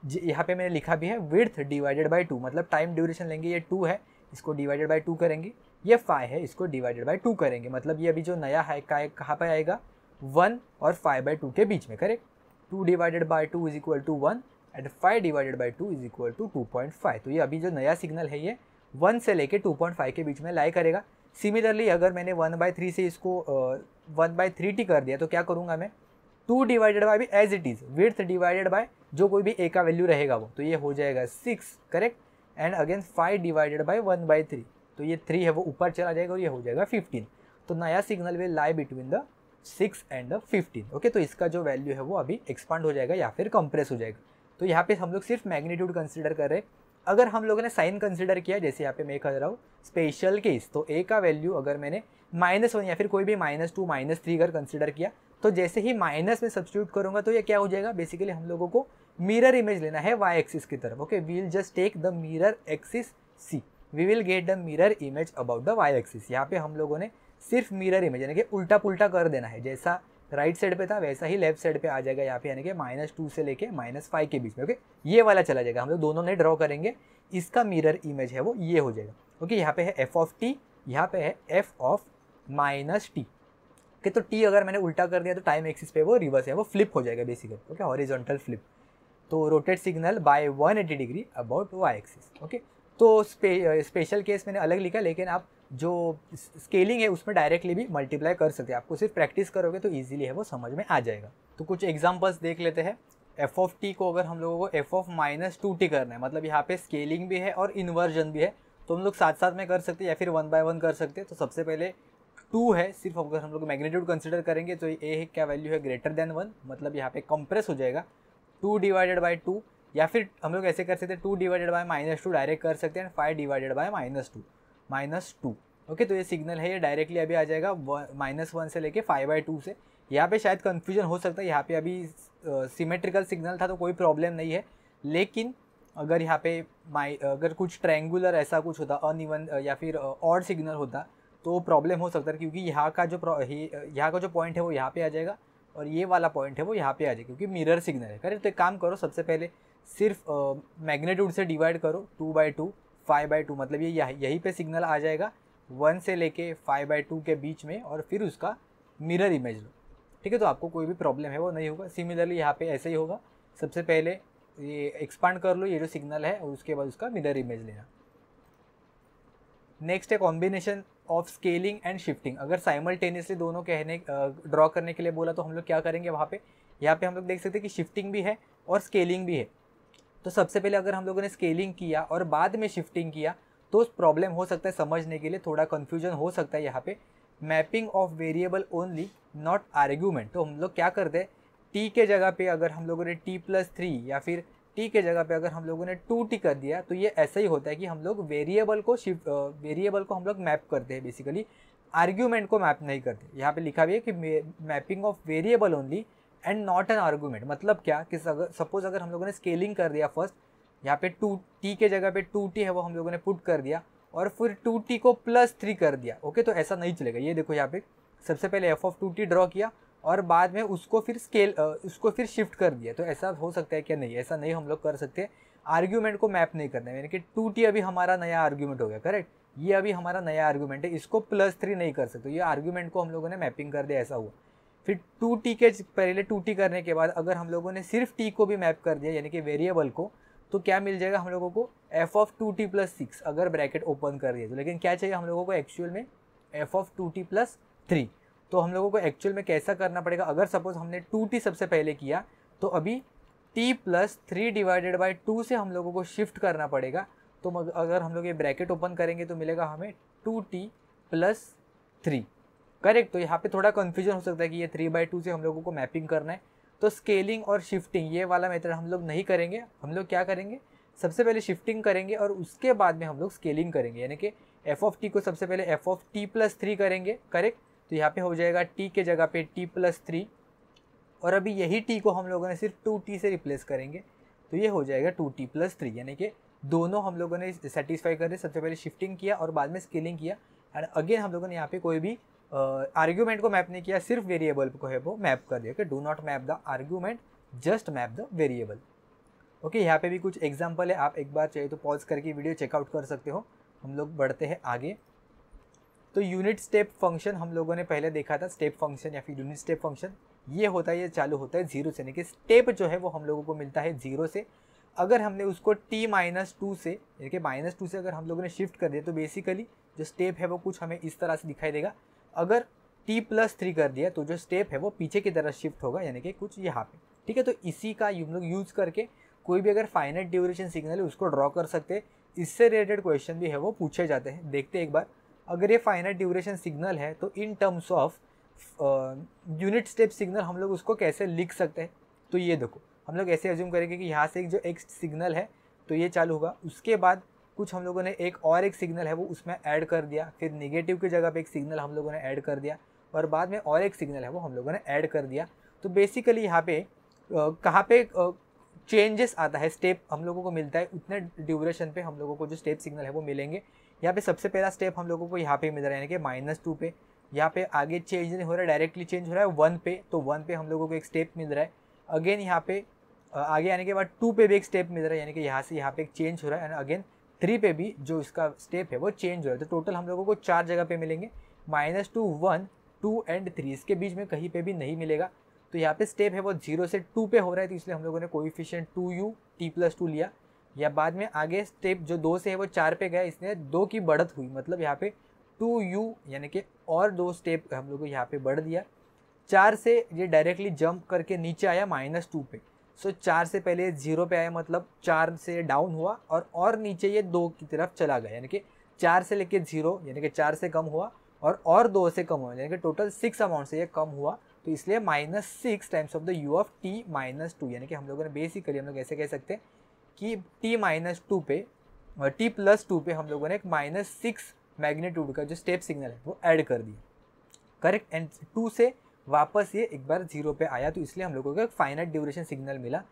यहाँ पे मैंने लिखा भी है विड्थ डिवाइडेड बाय 2, मतलब टाइम ड्यूरेशन लेंगे, ये 2 है इसको डिवाइडेड बाय 2 करेंगे, ये 5 है इसको डिवाइडेड बाय 2 करेंगे, मतलब ये अभी जो नया है कहाँ पर आएगा 1 और 5/2 के बीच में correct. 2 divided by 2 is equal to 1 and 5 divided by 2 is equal to 2.5। तो ये अभी जो नया सिग्नल है ये 1 से लेके 2.5 के बीच में लाई करेगा। सिमिलरली अगर मैंने 1/3 से इसको 1/3t कर दिया तो क्या करूँगा मैं, 2 डिवाइडेड बाय भी as it is width divided by जो कोई भी A का वैल्यू रहेगा वो, तो ये हो जाएगा 6 correct, and again 5 divided bye 1/3, तो ये 3 है वो ऊपर चला जाएगा और ये हो जाएगा 15। तो नया signal will lie between the 6 and 15। Okay, तो इसका जो वैल्यू है वो अभी एक्सपांड हो जाएगा या फिर कंप्रेस हो जाएगा। तो यहाँ पे हम लोग सिर्फ मैग्नीट्यूड कंसिडर कर रहे हैं। अगर हम लोगों ने साइन कंसिडर किया, जैसे यहाँ पे मैं कर रहा हूँ स्पेशल केस, तो A का वैल्यू अगर मैंने -1 या फिर कोई भी -2 -3 अगर कंसिडर किया, तो जैसे ही माइनस में सब्स्टिट्यूट करूँगा तो ये क्या हो जाएगा, बेसिकली हम लोगों को मिरर इमेज लेना है y एक्सिस की तरफ। Okay, we will just take the mirror axis C, we will get the mirror image about the y axis. यहाँ पे हम लोगों ने सिर्फ मिरर इमेज यानी कि उल्टा पुल्टा कर देना है, जैसा राइट साइड पे था वैसा ही लेफ्ट साइड पे आ जाएगा यहाँ पे, यानी कि -2 से लेके -5 के बीच में। ओके, ये वाला चला जाएगा, हम लोग दोनों ने ड्रॉ करेंगे, इसका मिरर इमेज है वो ये हो जाएगा। ओके, यहाँ पे है f ऑफ t, यहाँ पे है f ऑफ -t। ओके, तो t अगर मैंने उल्टा कर दिया तो टाइम एक्सिस पे वो रिवर्स है, वो फ्लिप हो जाएगा बेसिकली। ओके, हॉरिजॉन्टल फ्लिप, तो rotate signal by 180 degree about y axis. Okay, तो स्पेशल केस मैंने अलग लिखा, लेकिन आप जो स्केलिंग है उसमें डायरेक्टली भी मल्टीप्लाई कर सकते हैं, आपको सिर्फ प्रैक्टिस करोगे तो इजीली है वो समझ में आ जाएगा। तो कुछ एग्जांपल्स देख लेते हैं। f ऑफ t को अगर हम लोगों को f ऑफ -2t करना है, मतलब यहाँ पे स्केलिंग भी है और इन्वर्जन भी है, तो हम लोग साथ साथ में कर सकते हैं या फिर 1 बाय 1 कर सकते हैं। तो सबसे पहले 2 है, सिर्फ अगर हम लोग मैग्नीट्यूड कंसिडर करेंगे तो A क्या वैल्यू है ग्रेटर देन 1, मतलब यहाँ पे कंप्रेस हो जाएगा 2 डिवाइडेड बाई 2 या फिर हम लोग ऐसे कर सकते हैं 2 डिवाइडेड बाय -2 डायरेक्ट कर सकते हैं, 5 डिवाइडेड बाय -2। ओके, तो ये सिग्नल है, ये डायरेक्टली अभी आ जाएगा -1 से लेके 5/2 से। यहाँ पे शायद कन्फ्यूजन हो सकता है, यहाँ पे अभी सिमेट्रिकल सिग्नल था तो कोई प्रॉब्लम नहीं है, लेकिन अगर यहाँ पे अगर कुछ ट्रायंगुलर ऐसा कुछ होता, अनइवन या फिर ऑड सिग्नल होता तो प्रॉब्लम हो सकता है, क्योंकि यहाँ का जो पॉइंट है वो यहाँ पे आ जाएगा और ये वाला पॉइंट है वो यहाँ पे आ जाएगा, क्योंकि मिरर सिग्नल है। करेक्ट, तो एक काम करो, सबसे पहले सिर्फ मैग्नीट्यूड से डिवाइड करो, 2/2 5/2, मतलब ये यहीं पे सिग्नल आ जाएगा 1 से लेके 5/2 के बीच में, और फिर उसका मिरर इमेज लो। ठीक है, तो आपको कोई भी प्रॉब्लम है वो नहीं होगा। सिमिलरली यहाँ पे ऐसे ही होगा, सबसे पहले ये एक्सपांड कर लो ये जो सिग्नल है, और उसके बाद उसका मिरर इमेज लेना। नेक्स्ट है combination of scaling and shifting. अगर साइमल्टेनियसली दोनों ड्रॉ करने के लिए बोला तो हम लोग क्या करेंगे वहाँ पे, यहाँ पे हम लोग देख सकते हैं कि शिफ्टिंग भी है और स्केलिंग भी है। तो सबसे पहले अगर हम लोगों ने स्केलिंग किया और बाद में शिफ्टिंग किया तो प्रॉब्लम हो सकता है, समझने के लिए थोड़ा कन्फ्यूजन हो सकता है। यहाँ पे mapping of variable only not argument, तो हम लोग क्या करते हैं, टी के जगह पे अगर हम लोगों ने t+3 या फिर टी के जगह पे अगर हम लोगों ने 2t कर दिया तो ये ऐसा ही होता है कि हम लोग वेरिएबल को हम लोग मैप करते हैं, बेसिकली आर्ग्यूमेंट को मैप नहीं करते। यहाँ पे लिखा भी है कि mapping of variable only and not an argument. मतलब क्या कि सपोज अगर हम लोगों ने स्केलिंग कर दिया फर्स्ट, यहाँ पे 2t के जगह पे 2t है वो हम लोगों ने पुट कर दिया और फिर 2t को +3 कर दिया। ओके, तो ऐसा नहीं चलेगा। ये देखो यहाँ पे सबसे पहले f(2t) ड्रॉ किया और बाद में उसको फिर शिफ्ट कर दिया, तो ऐसा हो सकता है क्या? नहीं, ऐसा नहीं हम लोग कर सकते। आर्ग्यूमेंट को मैप नहीं करना है, यानी कि 2t अभी हमारा नया आर्ग्यूमेंट हो गया, करेक्ट, ये अभी हमारा नया आर्ग्यूमेंट है, इसको +3 नहीं कर सकते, ये आर्ग्यूमेंट को हम लोगों ने मैपिंग कर दिया, ऐसा हुआ। फिर 2t के पहले 2t करने के बाद अगर हम लोगों ने सिर्फ t को भी मैप कर दिया, यानी कि वेरिएबल को, तो क्या मिल जाएगा हम लोगों को f(2t + 6) अगर ब्रैकेट ओपन कर दिया तो। लेकिन क्या चाहिए हम लोगों को एक्चुअल में f(2t + 3)। तो हम लोगों को एक्चुअल में कैसा करना पड़ेगा, अगर सपोज हमने 2t सबसे पहले किया तो अभी t + 3/2 से हम लोगों को शिफ्ट करना पड़ेगा। तो अगर हम लोग ये ब्रैकेट ओपन करेंगे तो मिलेगा हमें 2t + 3, करेक्ट। तो यहाँ पे थोड़ा कन्फ्यूजन हो सकता है कि ये 3/2 से हम लोगों को मैपिंग करना है। तो स्केलिंग और शिफ्टिंग ये वाला मेथड हम लोग नहीं करेंगे। हम लोग क्या करेंगे, सबसे पहले शिफ्टिंग करेंगे और उसके बाद में हम लोग स्केलिंग करेंगे, यानी कि f(t) को सबसे पहले f(t + 3) करेंगे, करेक्ट। तो यहाँ पे हो जाएगा t के जगह पे t + 3, और अभी यही t को हम लोगों ने सिर्फ 2t से रिप्लेस करेंगे, तो ये हो जाएगा 2t + 3, यानी कि दोनों हम लोगों ने सेटिस्फाई कर दिए। सबसे पहले शिफ्टिंग किया और बाद में स्केलिंग किया, एंड अगेन हम लोगों ने यहाँ पे कोई भी आर्ग्यूमेंट को मैप नहीं किया, सिर्फ वेरिएबल को है वो मैप कर दिया कि do not map the argument, just map the variable. Okay, यहाँ पे भी कुछ एग्जांपल है, आप एक बार चाहिए तो पॉज करके वीडियो चेकआउट कर सकते हो। हम लोग बढ़ते हैं आगे। तो यूनिट स्टेप फंक्शन हम लोगों ने पहले देखा था, स्टेप फंक्शन या फिर यूनिट स्टेप फंक्शन, ये होता है, ये चालू होता है 0 से, यानी कि स्टेप जो है वो हम लोगों को मिलता है 0 से। अगर हमने उसको t-2 से, यानी कि -2 से अगर हम लोगों ने शिफ्ट कर दिया तो बेसिकली जो स्टेप है वो कुछ हमें इस तरह से दिखाई देगा। अगर t + 3 कर दिया तो जो स्टेप है वो पीछे की तरफ शिफ्ट होगा, यानी कि कुछ यहाँ पे, ठीक है। तो इसी का हम लोग यूज़ करके कोई भी अगर फाइनाइट ड्यूरेशन सिग्नल है उसको ड्रॉ कर सकते हैं। इससे रिलेटेड क्वेश्चन भी है वो पूछे जाते हैं। देखते हैं एक बार, अगर ये फाइनाइट ड्यूरेशन सिग्नल है तो in terms of unit step signal हम लोग उसको कैसे लिख सकते हैं। तो ये देखो, हम लोग ऐसे अज्यूम करेंगे कि यहाँ से एक सिग्नल है तो ये चालू होगा, उसके बाद कुछ हम लोगों ने एक सिग्नल है वो उसमें ऐड कर दिया, फिर नेगेटिव की जगह पे एक सिग्नल हम लोगों ने ऐड कर दिया, और बाद में और एक सिग्नल है वो हम लोगों ने ऐड कर दिया। तो बेसिकली यहाँ पे कहाँ पे चेंजेस आता है, स्टेप हम लोगों को मिलता है उतने ड्यूरेशन पे हम लोगों को जो स्टेप सिग्नल है वो मिलेंगे। यहाँ पे सबसे पहला स्टेप हम लोगों को यहाँ पे मिल रहा है, यानी कि -2 पे। यहाँ पे आगे चेंज नहीं हो रहा है, डायरेक्टली चेंज हो रहा है 1 पे, तो 1 पे हम लोगों को एक स्टेप मिल रहा है। अगेन यहाँ पे आगे आने के बाद 2 पे भी एक स्टेप मिल रहा है, यानी कि यहाँ से यहाँ पे एक चेंज हो रहा है, एंड अगेन 3 पे भी जो इसका स्टेप है वो चेंज हो रहा है। तो टोटल हम लोगों को 4 जगह पे मिलेंगे, -2, 1, 2 एंड 3, इसके बीच में कहीं पे भी नहीं मिलेगा। तो यहाँ पे स्टेप है वो 0 से 2 पे हो रहा है, तो इसलिए हम लोगों ने कोएफिशिएंट 2u t+2 लिया। या बाद में आगे स्टेप जो 2 से है वो 4 पे गया, इसलिए 2 की बढ़त हुई, मतलब यहाँ पे 2u यानी कि और 2 स्टेप हम लोग को यहाँ पे बढ़ दिया। 4 से ये डायरेक्टली जंप करके नीचे आया -2 पे। सो 4 से पहले 0 पे आया, मतलब 4 से डाउन हुआ और नीचे ये 2 की तरफ चला गया, यानी कि 4 से लेके 0, यानी कि 4 से कम हुआ और 2 से कम हुआ, यानी कि टोटल 6 अमाउंट से ये कम हुआ। तो इसलिए -6 times of the u of t - 2, यानी कि हम लोगों ने बेसिकली हम लोग ऐसे कह सकते हैं कि t-2 पे t+2 पे हम लोगों ने एक -6 मैग्नीट्यूड का जो स्टेप सिग्नल है वो ऐड कर दिया, करेक्ट। एंड 2 से वापस ये एक बार 0 पे आया, तो इसलिए हम लोगों को एक फाइनाइट ड्यूरेशन सिग्नल मिला।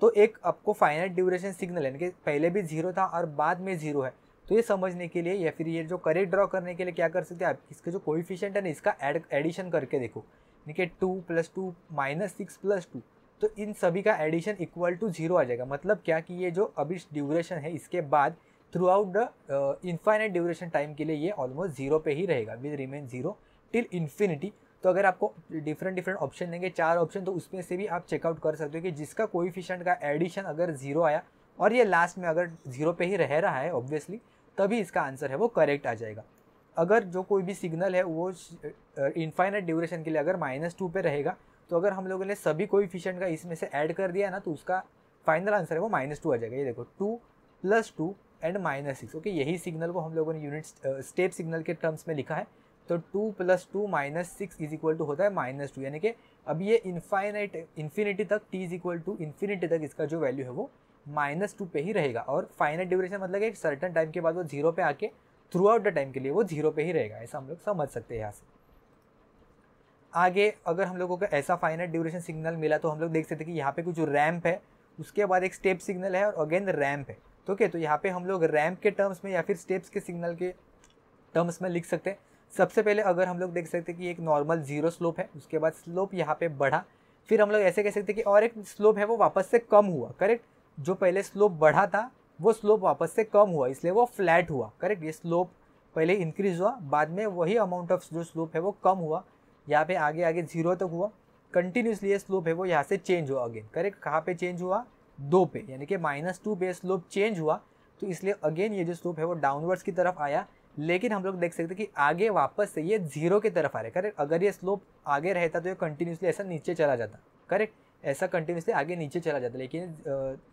तो एक आपको फाइनाइट ड्यूरेशन सिग्नल है कि पहले भी 0 था और बाद में 0 है, तो ये समझने के लिए या फिर ये जो करेक्ट ड्रॉ करने के लिए क्या कर सकते हैं आप, इसके जो कोएफिशिएंट है ना इसका एडिशन करके देखो, यानी कि 2 + 2 -6 + 2, तो इन सभी का एडिशन इक्वल टू 0 आ जाएगा। मतलब क्या कि ये जो अभी ड्यूरेशन है इसके बाद through out the infinite duration time के लिए ये ऑलमोस्ट 0 पे ही रहेगा, विल रिमेन 0 टिल इन्फिनिटी। तो अगर आपको डिफरेंट ऑप्शन देंगे, 4 ऑप्शन, तो उसमें से भी आप चेकआउट कर सकते हो कि जिसका कोएफिशिएंट का एडिशन अगर 0 आया और ये लास्ट में अगर 0 पे ही रह रहा है ऑब्वियसली, तभी इसका आंसर है वो करेक्ट आ जाएगा। अगर जो कोई भी सिग्नल है वो इनफाइनाइट ड्यूरेशन के लिए अगर -2 पे रहेगा, तो अगर हम लोगों ने सभी कोएफिशिएंट का इसमें से ऐड कर दिया ना, तो उसका फाइनल आंसर है वो -2 आ जाएगा। ये देखो 2 + 2 एंड -6, ओके। यही सिग्नल को हम लोगों ने यूनिट स्टेप सिग्नल के टर्म्स में लिखा है। तो 2 + 2 -6 = होता है -2, यानी कि अब ये इन्फिनिटी तक t =इन्फिनिटी तक इसका जो वैल्यू है वो -2 पे ही रहेगा। और फाइनाइट ड्यूरेशन मतलब एक सर्टन टाइम के बाद वो 0 पे आके थ्रू आउट द टाइम के लिए वो 0 पे ही रहेगा, ऐसा हम लोग समझ सकते हैं यहाँ से। आगे अगर हम लोगों को ऐसा फाइनाइट ड्यूरेशन सिग्नल मिला तो हम लोग देख सकते हैं कि यहाँ पे कुछ रैंप है, उसके बाद एक स्टेप सिग्नल है और अगेन रैंप है। तो ओके, तो यहाँ पे हम लोग रैंप के टर्म्स में या फिर स्टेप्स के सिग्नल के टर्म्स में लिख सकते हैं। सबसे पहले अगर हम लोग देख सकते हैं कि एक नॉर्मल 0 स्लोप है, उसके बाद स्लोप यहाँ पे बढ़ा, फिर हम लोग ऐसे कह सकते हैं कि और एक स्लोप है वो वापस से कम हुआ, करेक्ट। जो पहले स्लोप बढ़ा था वो स्लोप वापस से कम हुआ, इसलिए वो फ्लैट हुआ, करेक्ट। ये स्लोप पहले इंक्रीज हुआ, बाद में वही अमाउंट ऑफ जो स्लोप है वो कम हुआ, यहाँ पे आगे आगे 0 तक हुआ, कंटिन्यूसली ये स्लोप है वो यहाँ से चेंज हुआ अगेन, करेक्ट। कहाँ पे चेंज हुआ? 2 पे, यानी कि -2 पे स्लोप चेंज हुआ, तो इसलिए अगेन ये जो स्लोप है वो डाउनवर्ड्स की तरफ आया। लेकिन हम लोग देख सकते हैं कि आगे वापस से ये 0 की तरफ आ रहा है, करेक्ट। अगर ये स्लोप आगे रहता तो ये कंटिन्यूसली ऐसा नीचे चला जाता, करेक्ट, ऐसा कंटिन्यूसली आगे नीचे चला जाता, लेकिन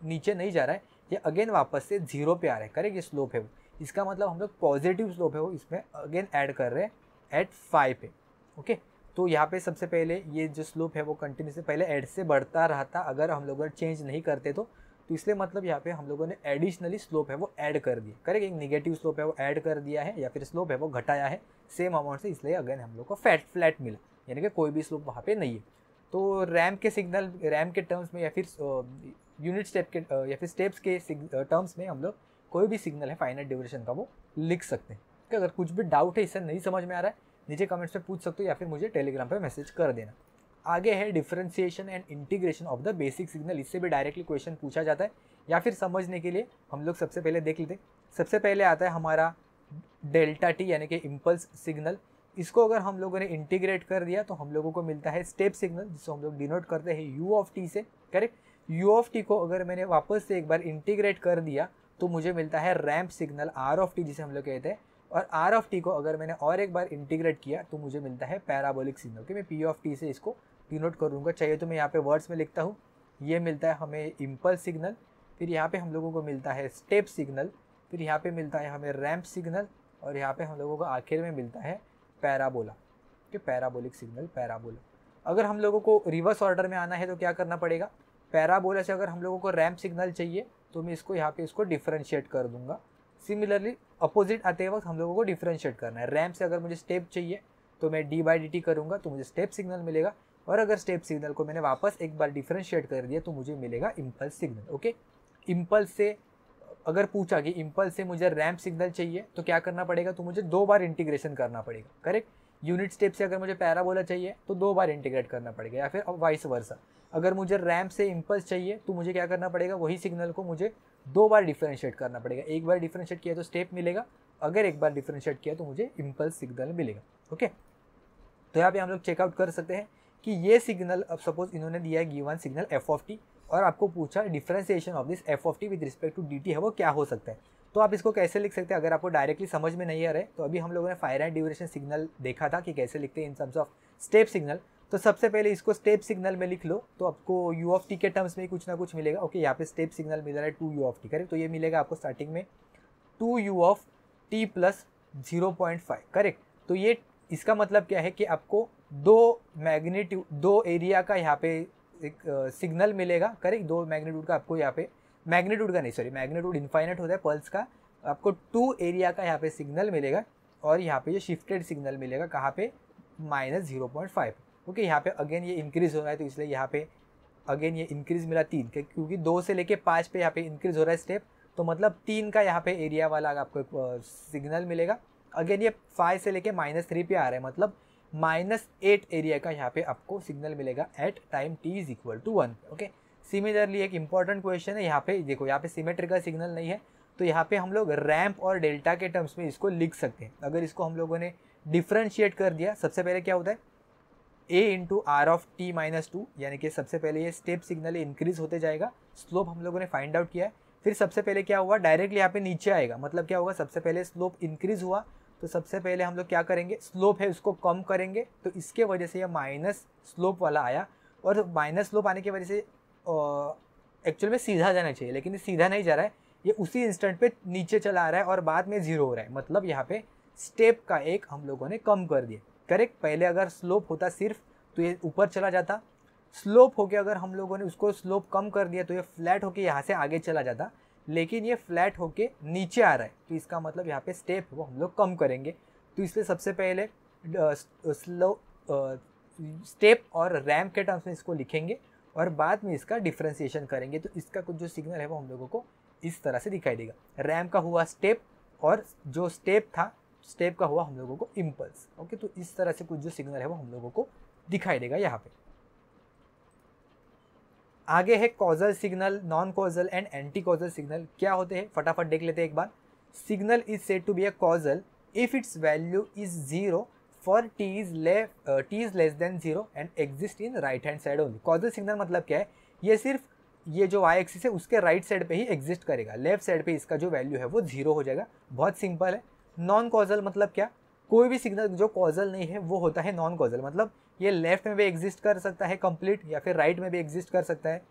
नीचे नहीं जा रहा है, ये अगेन वापस से 0 पे आ रहा है, करेक्ट। ये स्लोप है वो, इसका मतलब हम लोग पॉजिटिव स्लोप है वो इसमें अगेन ऐड कर रहे हैं एट 5 पे, ओके। तो यहाँ पे सबसे पहले ये जो स्लोप है वो कंटिन्यूसली पहले ऐड से बढ़ता रहा था, अगर हम लोग चेंज नहीं करते तो इसलिए मतलब यहाँ पे हम लोगों ने एडिशनली स्लोप है वो ऐड कर दिया, करेक्ट। एक नेगेटिव स्लोप है वो ऐड कर दिया है या फिर स्लोप है वो घटाया है सेम अमाउंट से, इसलिए अगेन हम लोग को फ्लैट मिला, यानी कि कोई भी स्लोप वहाँ पे नहीं है। तो रैम्प के सिग्नल, रैम्प के टर्म्स में या फिर यूनिट स्टेप के या फिर स्टेप्स के टर्म्स में हम लोग कोई भी सिग्नल है फाइनाइट ड्यूरेशन का वो लिख सकते हैं। अगर कुछ भी डाउट है, इससे नहीं समझ में आ रहा है, नीचे कमेंट्स में पूछ सकते हो या फिर मुझे टेलीग्राम पे मैसेज कर देना। आगे है differentiation and integration of the basic signal, इससे भी डायरेक्टली क्वेश्चन पूछा जाता है, या फिर समझने के लिए हम लोग सबसे पहले देख लेते हैं। सबसे पहले आता है हमारा डेल्टा टी, यानी कि इम्पल्स सिग्नल। इसको अगर हम लोगों ने इंटीग्रेट कर दिया तो हम लोगों को मिलता है स्टेप सिग्नल, जिसको हम लोग डिनोट करते हैं यू ऑफ टी से, करेक्ट। यू ऑफ टी को अगर मैंने वापस से एक बार इंटीग्रेट कर दिया तो मुझे मिलता है ramp signal R of T, जिसे हम लोग कहते हैं। और आर ऑफ टी को अगर मैंने और एक बार इंटीग्रेट किया तो मुझे मिलता है पैराबोलिक सिग्नल, कि मैं पी ऑफ टी से इसको डिनोट करूँगा। चाहिए तो मैं यहाँ पे वर्ड्स में लिखता हूँ। ये मिलता है हमें इम्पल्स सिग्नल, फिर यहाँ पे हम लोगों को मिलता है स्टेप सिग्नल, फिर यहाँ पे मिलता है हमें रैंप सिग्नल, और यहाँ पे हम लोगों को आखिर में मिलता है पैराबोला, कि पैराबोलिक सिग्नल, पैराबोला। अगर हम लोगों को रिवर्स ऑर्डर में आना है तो क्या करना पड़ेगा? पैराबोला से अगर हम लोगों को रैंप सिग्नल चाहिए तो मैं इसको यहाँ पे इसको डिफरेंशिएट कर दूंगा। सिमिलरली अपोजिट आते वक्त हम लोगों को डिफरेंशिएट करना है। रैंप से अगर मुझे स्टेप चाहिए तो मैं d/dt करूँगा तो मुझे स्टेप सिग्नल मिलेगा, और अगर स्टेप सिग्नल को मैंने वापस एक बार डिफरेंशिएट कर दिया तो मुझे मिलेगा इम्पल्स सिग्नल, ओके। इम्पल्स से अगर पूछा कि इम्पल्स से मुझे रैंप सिग्नल चाहिए तो क्या करना पड़ेगा? तो मुझे 2 बार इंटीग्रेशन करना पड़ेगा, करेक्ट। यूनिट स्टेप से अगर मुझे पैराबोला चाहिए तो 2 बार इंटीग्रेट करना पड़ेगा, या फिर वाइस वर्सा। अगर मुझे रैंप से इम्पल्स चाहिए तो मुझे क्या करना पड़ेगा? वही सिग्नल को मुझे 2 बार डिफरेंशिएट करना पड़ेगा। एक बार डिफरेंशिएट किया तो स्टेप मिलेगा, अगर एक बार डिफरेंशिएट किया तो मुझे इम्पल्स सिग्नल मिलेगा, ओके। तो यहाँ पे हम लोग चेकआउट कर सकते हैं कि ये सिग्नल, अब सपोज इन्होंने दिया है given signal F of T, और आपको पूछा differentiation of this F of T with respect to D T है वो क्या हो सकता है। तो आप इसको कैसे लिख सकते हैं? अगर आपको डायरेक्टली समझ में नहीं आ रहा है तो अभी हम लोगों ने फाइनाइट ड्यूरेशन सिग्नल देखा था कि कैसे लिखते हैं in terms of step signal. तो सबसे पहले इसको स्टेप सिग्नल में लिख लो तो आपको यू ऑफ टी के टर्म्स में कुछ ना कुछ मिलेगा, ओके। यहाँ पे स्टेप सिग्नल मिल रहा है 2u ऑफ टी, करेक्ट। तो ये मिलेगा आपको स्टार्टिंग में 2u of T plus 0.5, correct. तो ये इसका मतलब क्या है कि आपको 2 एरिया का यहाँ पे एक सिग्नल मिलेगा, करेक्ट। 2 मैग्नीट्यूड का आपको यहाँ पे मैग्नीट्यूड का नहीं, सॉरी, मैग्नीट्यूड इनफाइनाइट होता है पल्स का। आपको 2 एरिया का यहाँ पे सिग्नल मिलेगा और यहाँ पे ये शिफ्टेड सिग्नल मिलेगा कहाँ पे, -0.5। ओके, यहाँ पे अगेन ये इंक्रीज हो रहा है तो इसलिए यहाँ पे अगेन ये इंक्रीज मिला 3, क्योंकि 2 से लेके 5 पे यहाँ पे इंक्रीज हो रहा है स्टेप, तो मतलब 3 का यहाँ पे एरिया वाला आपको सिग्नल मिलेगा। अगेन ये 5 से लेके -3 पे आ रहा है, मतलब -8 एरिया का यहाँ पे आपको सिग्नल मिलेगा at time t is equal to 1। Okay, similarly एक इंपॉर्टेंट क्वेश्चन है, यहाँ पे देखो, यहाँ पे सिमेट्रिकल सिग्नल नहीं है तो यहाँ पे हम लोग रैम्प और डेल्टा के टर्म्स में इसको लिख सकते हैं। अगर इसको हम लोगों ने डिफ्रेंशिएट कर दिया, सबसे पहले क्या होता है, a into R of T minus 2, यानी कि सबसे पहले ये स्टेप सिग्नल इंक्रीज होते जाएगा, स्लोप हम लोगों ने फाइंड आउट किया है। फिर सबसे पहले क्या हुआ, डायरेक्टली यहाँ पे नीचे आएगा, मतलब क्या होगा, सबसे पहले स्लोप इंक्रीज हुआ तो सबसे पहले हम लोग क्या करेंगे, स्लोप है उसको कम करेंगे, तो इसके वजह से ये माइनस स्लोप वाला आया, और माइनस स्लोप आने की वजह से एक्चुअल में सीधा जाना चाहिए, लेकिन ये सीधा नहीं जा रहा है, ये उसी इंस्टेंट पे नीचे चला आ रहा है और बाद में 0 हो रहा है, मतलब यहाँ पे स्टेप का एक हम लोगों ने कम कर दिया। करेक्ट, पहले अगर स्लोप होता सिर्फ तो ये ऊपर चला जाता, स्लोप होके अगर हम लोगों ने उसको स्लोप कम कर दिया तो ये फ्लैट होके यहाँ से आगे चला जाता, लेकिन ये फ्लैट होके नीचे आ रहा है, तो इसका मतलब यहाँ पे स्टेप वो हम लोग कम करेंगे। तो इसलिए सबसे पहले स्टेप और रैम्प के टर्म्स में इसको लिखेंगे और बाद में इसका डिफ्रेंसिएशन करेंगे, तो इसका कुछ जो सिग्नल है वो हम लोगों को इस तरह से दिखाई देगा। रैम्प का हुआ स्टेप और जो स्टेप था, स्टेप का हुआ हम लोगों को इम्पल्स। ओके, तो इस तरह से कुछ जो सिग्नल है वो हम लोगों को दिखाई देगा यहाँ पे। आगे है causal signal, non causal and anti causal signal. क्या होते हैं फटाफट देख लेते हैं एक बार। Signal is said to be a causal if its value is 0 for t is less than 0 and exist in right hand side only. Causal signal मतलब क्या है, ये सिर्फ ये जो y एक्सिस है उसके राइट साइड पे ही एग्जिस्ट करेगा, लेफ्ट साइड पे इसका जो वैल्यू है वो 0 हो जाएगा। बहुत सिंपल है। नॉन कॉजल मतलब क्या, कोई भी सिग्नल जो कॉजल नहीं है वो होता है नॉन कॉजल, मतलब ये लेफ्ट में भी एग्जिस्ट कर सकता है कंप्लीट, या फिर राइट में भी एग्जिस्ट कर सकता है,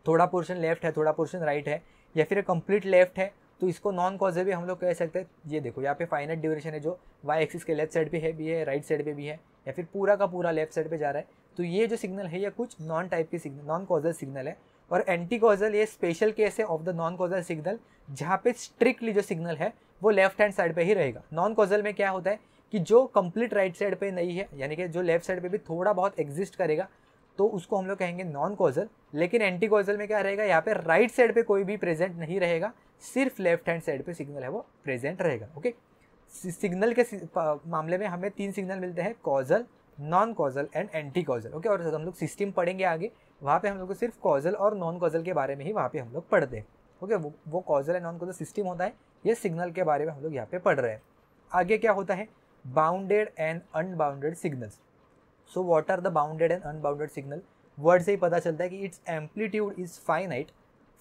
थोड़ा पोर्शन लेफ्ट है थोड़ा पोर्शन राइट है, या फिर कंप्लीट लेफ्ट है, तो इसको नॉन कॉजल भी हम लोग कह सकते हैं। ये देखो यहाँ पे फाइनाइट ड्यूरेशन है जो वाई एक्सिस के लेफ्ट साइड पे है भी है, राइट साइड पे भी है, या फिर पूरा का पूरा लेफ्ट साइड पे जा रहा है, तो ये जो सिग्नल है ये कुछ नॉन टाइप के सिग्नल, नॉन कॉजल सिग्नल है। और एंटी कॉजल ये स्पेशल केस है of the non causal signal, जहाँ पे स्ट्रिक्टली जो सिग्नल है वो लेफ्ट हैंड साइड पे ही रहेगा। नॉन कॉजल में क्या होता है कि जो कंप्लीट राइट साइड पे नहीं है, यानी कि जो लेफ्ट साइड पे भी थोड़ा बहुत एग्जिस्ट करेगा, तो उसको हम लोग कहेंगे नॉन कॉजल। लेकिन एंटी कॉजल में क्या रहेगा, यहाँ पे राइट साइड पे कोई भी प्रेजेंट नहीं रहेगा, सिर्फ लेफ्ट हैंड साइड पे सिग्नल है वो प्रेजेंट रहेगा। ओके, सिग्नल के मामले में हमें 3 सिग्नल मिलते हैं, causal, non causal and anti causal. Okay, और हम लोग सिस्टम पढ़ेंगे आगे, वहाँ पे हम लोग को सिर्फ कॉजल और नॉन कॉजल के बारे में ही वहाँ पे हम लोग पढ़ते हैं। ओके, वो causal and non causal system होता है, ये सिग्नल के बारे में हम लोग यहाँ पे पढ़ रहे हैं। आगे क्या होता है, bounded and unbounded signals. So what are the bounded and unbounded signal, word से ही पता चलता है कि its amplitude is finite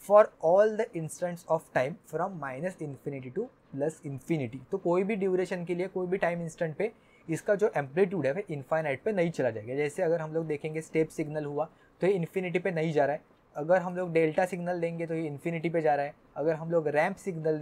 for all the instants of time from -minus infinity to +plus infinity. तो कोई भी ड्यूरेशन के लिए कोई भी टाइम इंस्टेंट पे इसका जो एम्पलीट्यूड है वो इनफाइनाइट पे नहीं चला जाएगा। जैसे अगर हम लोग देखेंगे स्टेप सिग्नल हुआ तो ये इन्फिनिटी पे नहीं जा रहा है, अगर हम लोग डेल्टा सिग्नल देंगे तो ये इन्फिनिटी पे जा रहा है, अगर हम लोग रैम्प सिग्नल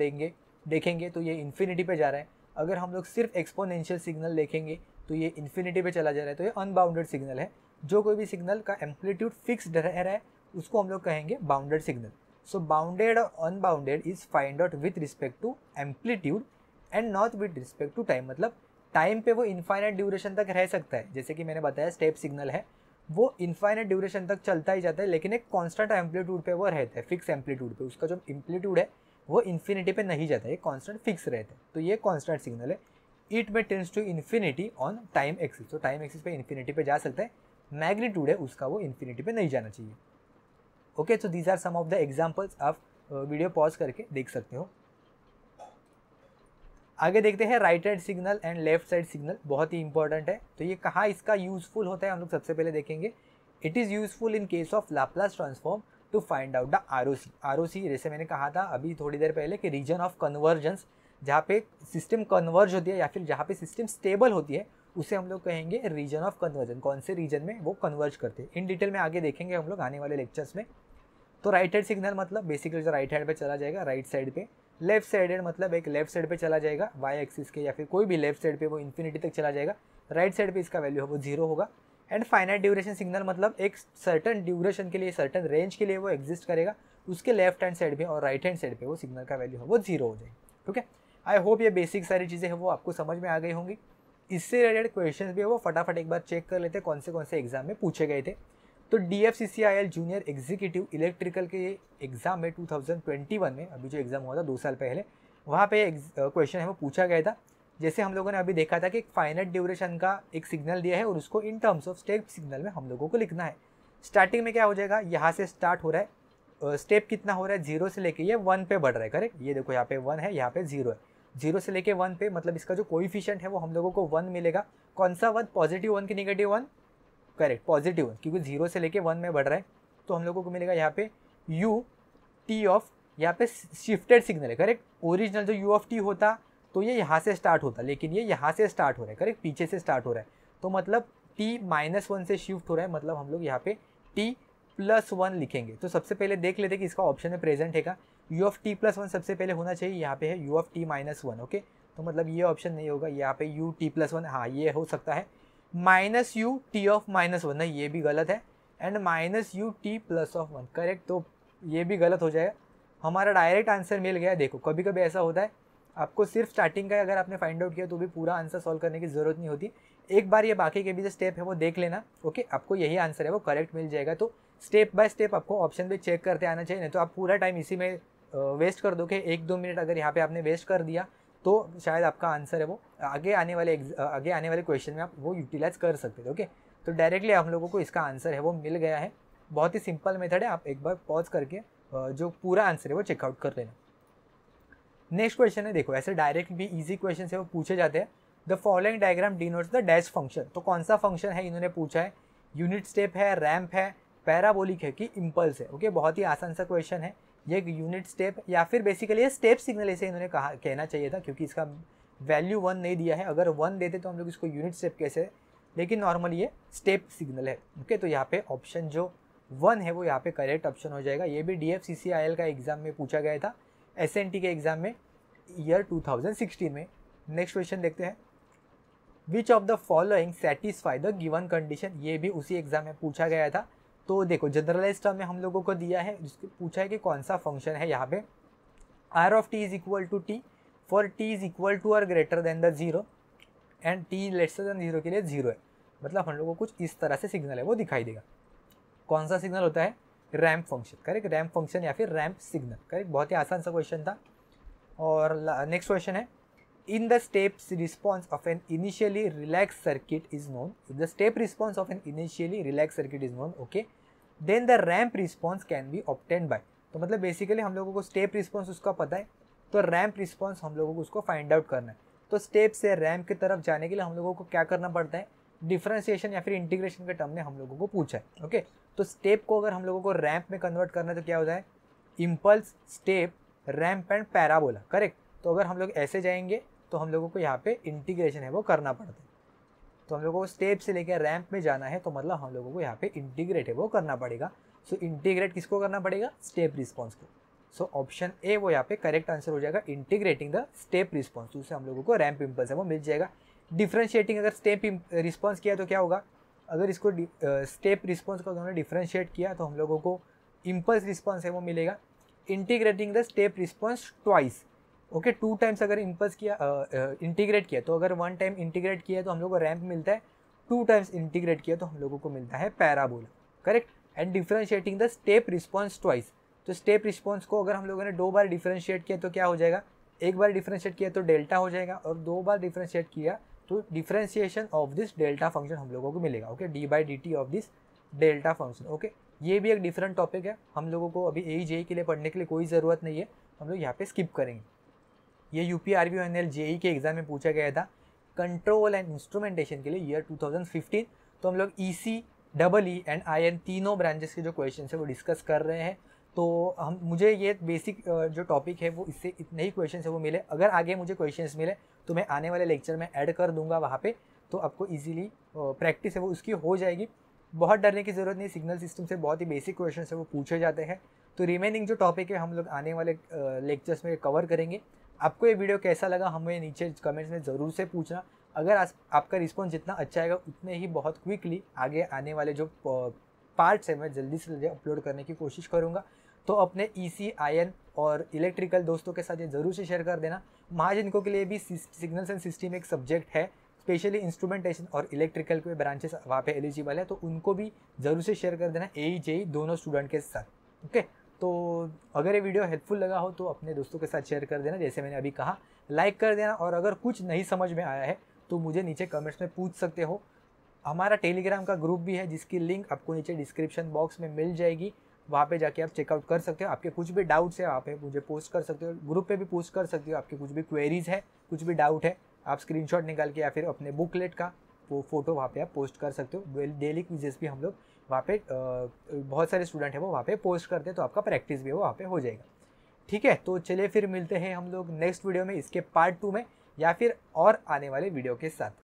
देखेंगे तो ये इन्फिनिटी पे जा रहा है, अगर हम लोग सिर्फ एक्सपोनेंशियल सिग्नल देखेंगे तो ये इन्फिनिटी पे चला जा रहा है। तो ये अनबाउंडेड सिग्नल है। जो कोई भी सिग्नल का एम्पलीट्यूड फिक्स्ड रह रहा है उसको हम लोग कहेंगे बाउंडेड सिग्नल। सो बाउंडेड और unbounded is find out with respect to amplitude and not with respect to time. मतलब टाइम पे वो इनफाइनाइट ड्यूरेशन तक रह सकता है, जैसे कि मैंने बताया स्टेप सिग्नल है वो इनफाइनाइट ड्यूरेशन तक चलता ही जाता है, लेकिन एक कांस्टेंट एम्पलीट्यूड पे वो रहता है, फिक्स एम्पलीट्यूड पे। उसका जो एम्पलीट्यूड है वो इन्फिनिटी पे नहीं जाता है, कांस्टेंट फिक्स रहता है। तो ये कांस्टेंट सिग्नल है। इट में tends to infinity on time axis. तो टाइम एक्सिस पे इन्फिनिटी पे जा सकता है, मैग्नीट्यूड है उसका वो इन्फिनिटी पे नहीं जाना चाहिए। Okay, so these are some of the examples. आप वीडियो पॉज करके देख सकते हो। आगे देखते हैं right hand signal and left side signal, बहुत ही इंपॉर्टेंट है। तो ये कहाँ इसका यूजफुल होता है हम लोग सबसे पहले देखेंगे। It is useful in case of Laplace transform to find out the ROC. ROC जैसे मैंने कहा था अभी थोड़ी देर पहले कि रीजन ऑफ कन्वर्जेंस, जहाँ पे सिस्टम कन्वर्ज होती है या फिर जहाँ पे सिस्टम स्टेबल होती है उसे हम लोग कहेंगे रीजन ऑफ कन्वर्जन। कौन से रीजन में वो कन्वर्ज करते हैं इन डिटेल में आगे देखेंगे हम लोग आने वाले लेक्चर्स में। तो राइट हैंड सिग्नल मतलब बेसिकली जो राइट हैंड पे चला जाएगा राइट साइड पे, लेफ्ट साइडेड मतलब एक लेफ्ट साइड पे चला जाएगा वाई एक्सिस के, या फिर कोई भी लेफ्ट साइड पे वो इन्फिनिटी तक चला जाएगा, राइट साइड पे इसका वैल्यू है वो 0 होगा। एंड फाइनाइट ड्यूरेशन सिग्नल मतलब एक सर्टन ड्यूरेशन के लिए, सर्टन रेंज के लिए वो एग्जिस्ट करेगा, उसके लेफ्ट हैंड साइड पे और राइट हैंड साइड पे वो सिग्नल का वैल्यू है वो 0 हो जाएगी। ठीक है, आई होप ये बेसिक सारी चीज़ें हैं वो आपको समझ में आ गई होंगी। इससे रिलेटेड क्वेश्चन भी है वो फटाफट एक बार चेक कर लेते हैं कौन से एग्जाम में पूछे गए थे। तो DFCCIL जूनियर एग्जीक्यूटिव इलेक्ट्रिकल के एग्जाम में 2021 में, अभी जो एग्जाम हुआ था 2 साल पहले, वहाँ पे क्वेश्चन है वो पूछा गया था। जैसे हम लोगों ने अभी देखा था कि एक फाइनाइट ड्यूरेशन का एक सिग्नल दिया है और उसको in terms of step signal में हम लोगों को लिखना है। स्टार्टिंग में क्या हो जाएगा, यहाँ से स्टार्ट हो रहा है, स्टेप कितना हो रहा है 0 से लेके ये 1 पे बढ़ रहा है। करेक्ट, ये देखो यहाँ पे 1 है, यहाँ पे 0 है। 0 से लेके 1 पे, मतलब इसका जो कोएफिशिएंट है वो हम लोगों को 1 मिलेगा। कौन सा 1, पॉजिटिव 1 की नेगेटिव 1? करेक्ट, पॉजिटिव 1, क्योंकि 0 से लेके 1 में बढ़ रहा है। तो हम लोगों को मिलेगा यहाँ पे यू टी ऑफ, यहाँ पे शिफ्टेड सिग्नल है। करेक्ट, ओरिजिनल जो यू ऑफ टी होता तो ये यहाँ से स्टार्ट होता, लेकिन ये यहाँ से स्टार्ट हो रहा है। करेक्ट, पीछे से स्टार्ट हो रहा है, तो मतलब t-1 से शिफ्ट हो रहा है, मतलब हम लोग यहाँ पे t+1 लिखेंगे। तो सबसे पहले देख लेते हैं कि इसका ऑप्शन में प्रेजेंट है क्या। u ऑफ t+1 सबसे पहले होना चाहिए, यहाँ पे है u ऑफ t-1। ओके, तो मतलब ये ऑप्शन नहीं होगा, यहाँ पे u t+1, हाँ ये हो सकता है। माइनस यू टी ऑफ -1, नहीं ये भी गलत है। And minus you t+1, correct, तो ये भी गलत हो जाएगा। हमारा डायरेक्ट आंसर मिल गया। देखो कभी कभी ऐसा होता है, आपको सिर्फ स्टार्टिंग का अगर आपने फाइंड आउट किया तो भी पूरा आंसर सॉल्व करने की ज़रूरत नहीं होती। एक बार ये बाकी के भी जो स्टेप है वो देख लेना। ओके, आपको यही आंसर है वो करेक्ट मिल जाएगा। तो स्टेप बाय स्टेप आपको ऑप्शन भी चेक करते आना चाहिए, नहीं तो आप पूरा टाइम इसी में वेस्ट कर दोगे। 1-2 मिनट अगर यहाँ पे आपने वेस्ट कर दिया तो शायद आपका आंसर है वो आगे आने वाले क्वेश्चन में आप वो यूटिलाइज कर सकते थे। ओके, तो डायरेक्टली हम लोगों को इसका आंसर है वो मिल गया है। बहुत ही सिंपल मेथड है, आप एक बार पॉज करके जो पूरा आंसर है वो चेकआउट कर लेना। नेक्स्ट क्वेश्चन है, देखो ऐसे डायरेक्ट भी इजी क्वेश्चन है वो पूछे जाते हैं। The following diagram denotes the dash function. तो कौन सा फंक्शन है इन्होंने पूछा है, यूनिट स्टेप है, रैम्प है, पैराबोलिक है कि इम्पल्स है। ओके, बहुत ही आसान सा क्वेश्चन है। ये एक यूनिट स्टेप या फिर बेसिकली ये स्टेप सिग्नल ऐसे इन्होंने कहना चाहिए था, क्योंकि इसका वैल्यू 1 नहीं दिया है। अगर 1 देते तो हम लोग इसको यूनिट स्टेप कैसे, लेकिन नॉर्मली ये स्टेप सिग्नल है। ओके, तो यहाँ पे ऑप्शन जो 1 है वो यहाँ पे करेक्ट ऑप्शन हो जाएगा। ये भी DFCCIL का एग्जाम में पूछा गया था, SNT के एग्जाम में ईयर 2016 में। नेक्स्ट क्वेश्चन देखते हैं, which of the following satisfy the given condition. ये भी उसी एग्जाम में पूछा गया था। तो देखो जनरलाइज टर्म में हम लोगों को दिया है, जिसको पूछा है कि कौन सा फंक्शन है यहाँ पे r of t is equal to t for t is equal to और greater than the 0 and t lesser than 0 के लिए 0 है। मतलब हम लोगों को कुछ इस तरह से सिग्नल है वो दिखाई देगा। कौन सा सिग्नल होता है, ramp function. Correct, ramp function या फिर रैम्प सिग्नल। करेक्ट, बहुत ही आसान सा क्वेश्चन था। और नेक्स्ट क्वेश्चन है, in the steps response of an initially relax circuit is known. If the step response of an initially relax circuit is known, okay, then the ramp response can be obtained by. तो मतलब बेसिकली हम लोगों को स्टेप रिस्पॉन्स उसका पता है, तो रैम्प रिस्पॉन्स हम लोगों को उसको फाइंड आउट करना है। तो स्टेप से रैम्प की तरफ जाने के लिए हम लोगों को क्या करना पड़ता है, डिफरेंशिएशन या फिर इंटीग्रेशन के टर्म ने हम लोगों को पूछा है। ओके, तो स्टेप को अगर हम लोगों को रैम्प में कन्वर्ट करना है तो क्या होता है, impulse, step, ramp and parabola. Correct, तो अगर हम लोग ऐसे जाएंगे तो हम लोगों को यहाँ पे इंटीग्रेशन है वो करना पड़ता है। तो हम लोगों को स्टेप से लेकर रैम्प में जाना है, तो मतलब हम लोगों को यहाँ पे इंटीग्रेट है वो करना पड़ेगा। सो इंटीग्रेट किसको करना पड़ेगा, स्टेप रिस्पॉन्स को। सो ऑप्शन ए वो यहाँ पे करेक्ट आंसर हो जाएगा, इंटीग्रेटिंग द स्टेप रिस्पॉन्स। तो उससे हम लोगों को रैम्प इम्पल्स है वो मिल जाएगा। डिफ्रेंशिएटिंग अगर स्टेप रिस्पॉन्स किया तो क्या होगा, अगर इसको स्टेप रिस्पॉन्स को उन्होंने डिफ्रेंशिएट किया तो हम लोगों को इम्पल्स रिस्पॉन्स है वो मिलेगा। Integrating the step response twice. Okay, 2 times अगर इम्पल्स किया, इंटीग्रेट किया तो अगर 1 टाइम इंटीग्रेट किया तो हम लोग को रैम्प मिलता है, 2 टाइम्स इंटीग्रेट किया तो हम लोगों को मिलता है parabola. Correct, and differentiating the step response twice. तो स्टेप रिस्पॉन्स को अगर हम लोगों ने 2 बार डिफरेंशिएट किया तो क्या हो जाएगा, 1 बार डिफरेंशिएट किया तो डेल्टा हो जाएगा, और 2 बार डिफरेंशिएट किया तो differentiation of this delta function हम लोगों को मिलेगा। Okay, d/dt of this delta function. Okay, ये भी एक डिफरेंट टॉपिक है, हम लोगों को अभी AE-JEE के लिए पढ़ने के लिए कोई ज़रूरत नहीं है, हम लोग यहाँ पे स्किप करेंगे। ये UP RVNL JEE के एग्जाम में पूछा गया था कंट्रोल एंड इंस्ट्रूमेंटेशन के लिए ईयर 2015। तो हम लोग EC, EE एंड IN तीनों ब्रांचेस के जो क्वेश्चन है वो डिस्कस कर रहे हैं। तो मुझे ये बेसिक जो टॉपिक है वो इससे इतने ही क्वेश्चन है वो मिले। अगर आगे मुझे क्वेश्चंस मिले तो मैं आने वाले लेक्चर में ऐड कर दूंगा वहाँ पे, तो आपको इजीली प्रैक्टिस है वो उसकी हो जाएगी। बहुत डरने की ज़रूरत नहीं, सिग्नल सिस्टम से बहुत ही बेसिक क्वेश्चन है वो पूछे जाते हैं। तो रिमेनिंग जो टॉपिक है हम लोग आने वाले लेक्चर्स में कवर करेंगे। आपको ये वीडियो कैसा लगा हमें नीचे कमेंट्स में ज़रूर से पूछना। अगर आपका रिस्पॉन्स जितना अच्छा आएगा उतने ही बहुत क्विकली आगे आने वाले जो पार्ट्स है मैं जल्दी से जल्दी अपलोड करने की कोशिश करूँगा। तो अपने ईसी, आयन और इलेक्ट्रिकल दोस्तों के साथ ये ज़रूर से शेयर कर देना। महाजनिकों के लिए भी सिग्नल्स एंड सिस्टम एक सब्जेक्ट है, स्पेशली इंस्ट्रूमेंटेशन और इलेक्ट्रिकल के ब्रांचेस वहाँ पे एलिजिबल है, तो उनको भी ज़रूर से शेयर कर देना, AE JEE दोनों स्टूडेंट के साथ। ओके, तो अगर ये वीडियो हेल्पफुल लगा हो तो अपने दोस्तों के साथ शेयर कर देना, जैसे मैंने अभी कहा, लाइक कर देना। और अगर कुछ नहीं समझ में आया है तो मुझे नीचे कमेंट्स में पूछ सकते हो। हमारा टेलीग्राम का ग्रुप भी है जिसकी लिंक आपको नीचे डिस्क्रिप्शन बॉक्स में मिल जाएगी, वहाँ पे जाके आप चेकआउट कर सकते हो। आपके कुछ भी डाउट्स है आप मुझे पोस्ट कर सकते हो, ग्रुप पे भी पोस्ट कर सकते हो। आपके कुछ भी क्वेरीज है, कुछ भी डाउट है, आप स्क्रीनशॉट निकाल के या फिर अपने बुकलेट का वो फोटो वहाँ पे आप पोस्ट कर सकते हो। डेली क्विजेस भी हम लोग वहाँ पे बहुत सारे स्टूडेंट हैं वो वहाँ पे पोस्ट करते हैं, तो आपका प्रैक्टिस भी वो वहाँ पे हो जाएगा। ठीक है, तो चलिए फिर मिलते हैं हम लोग नेक्स्ट वीडियो में, इसके पार्ट 2 में या फिर और आने वाले वीडियो के साथ।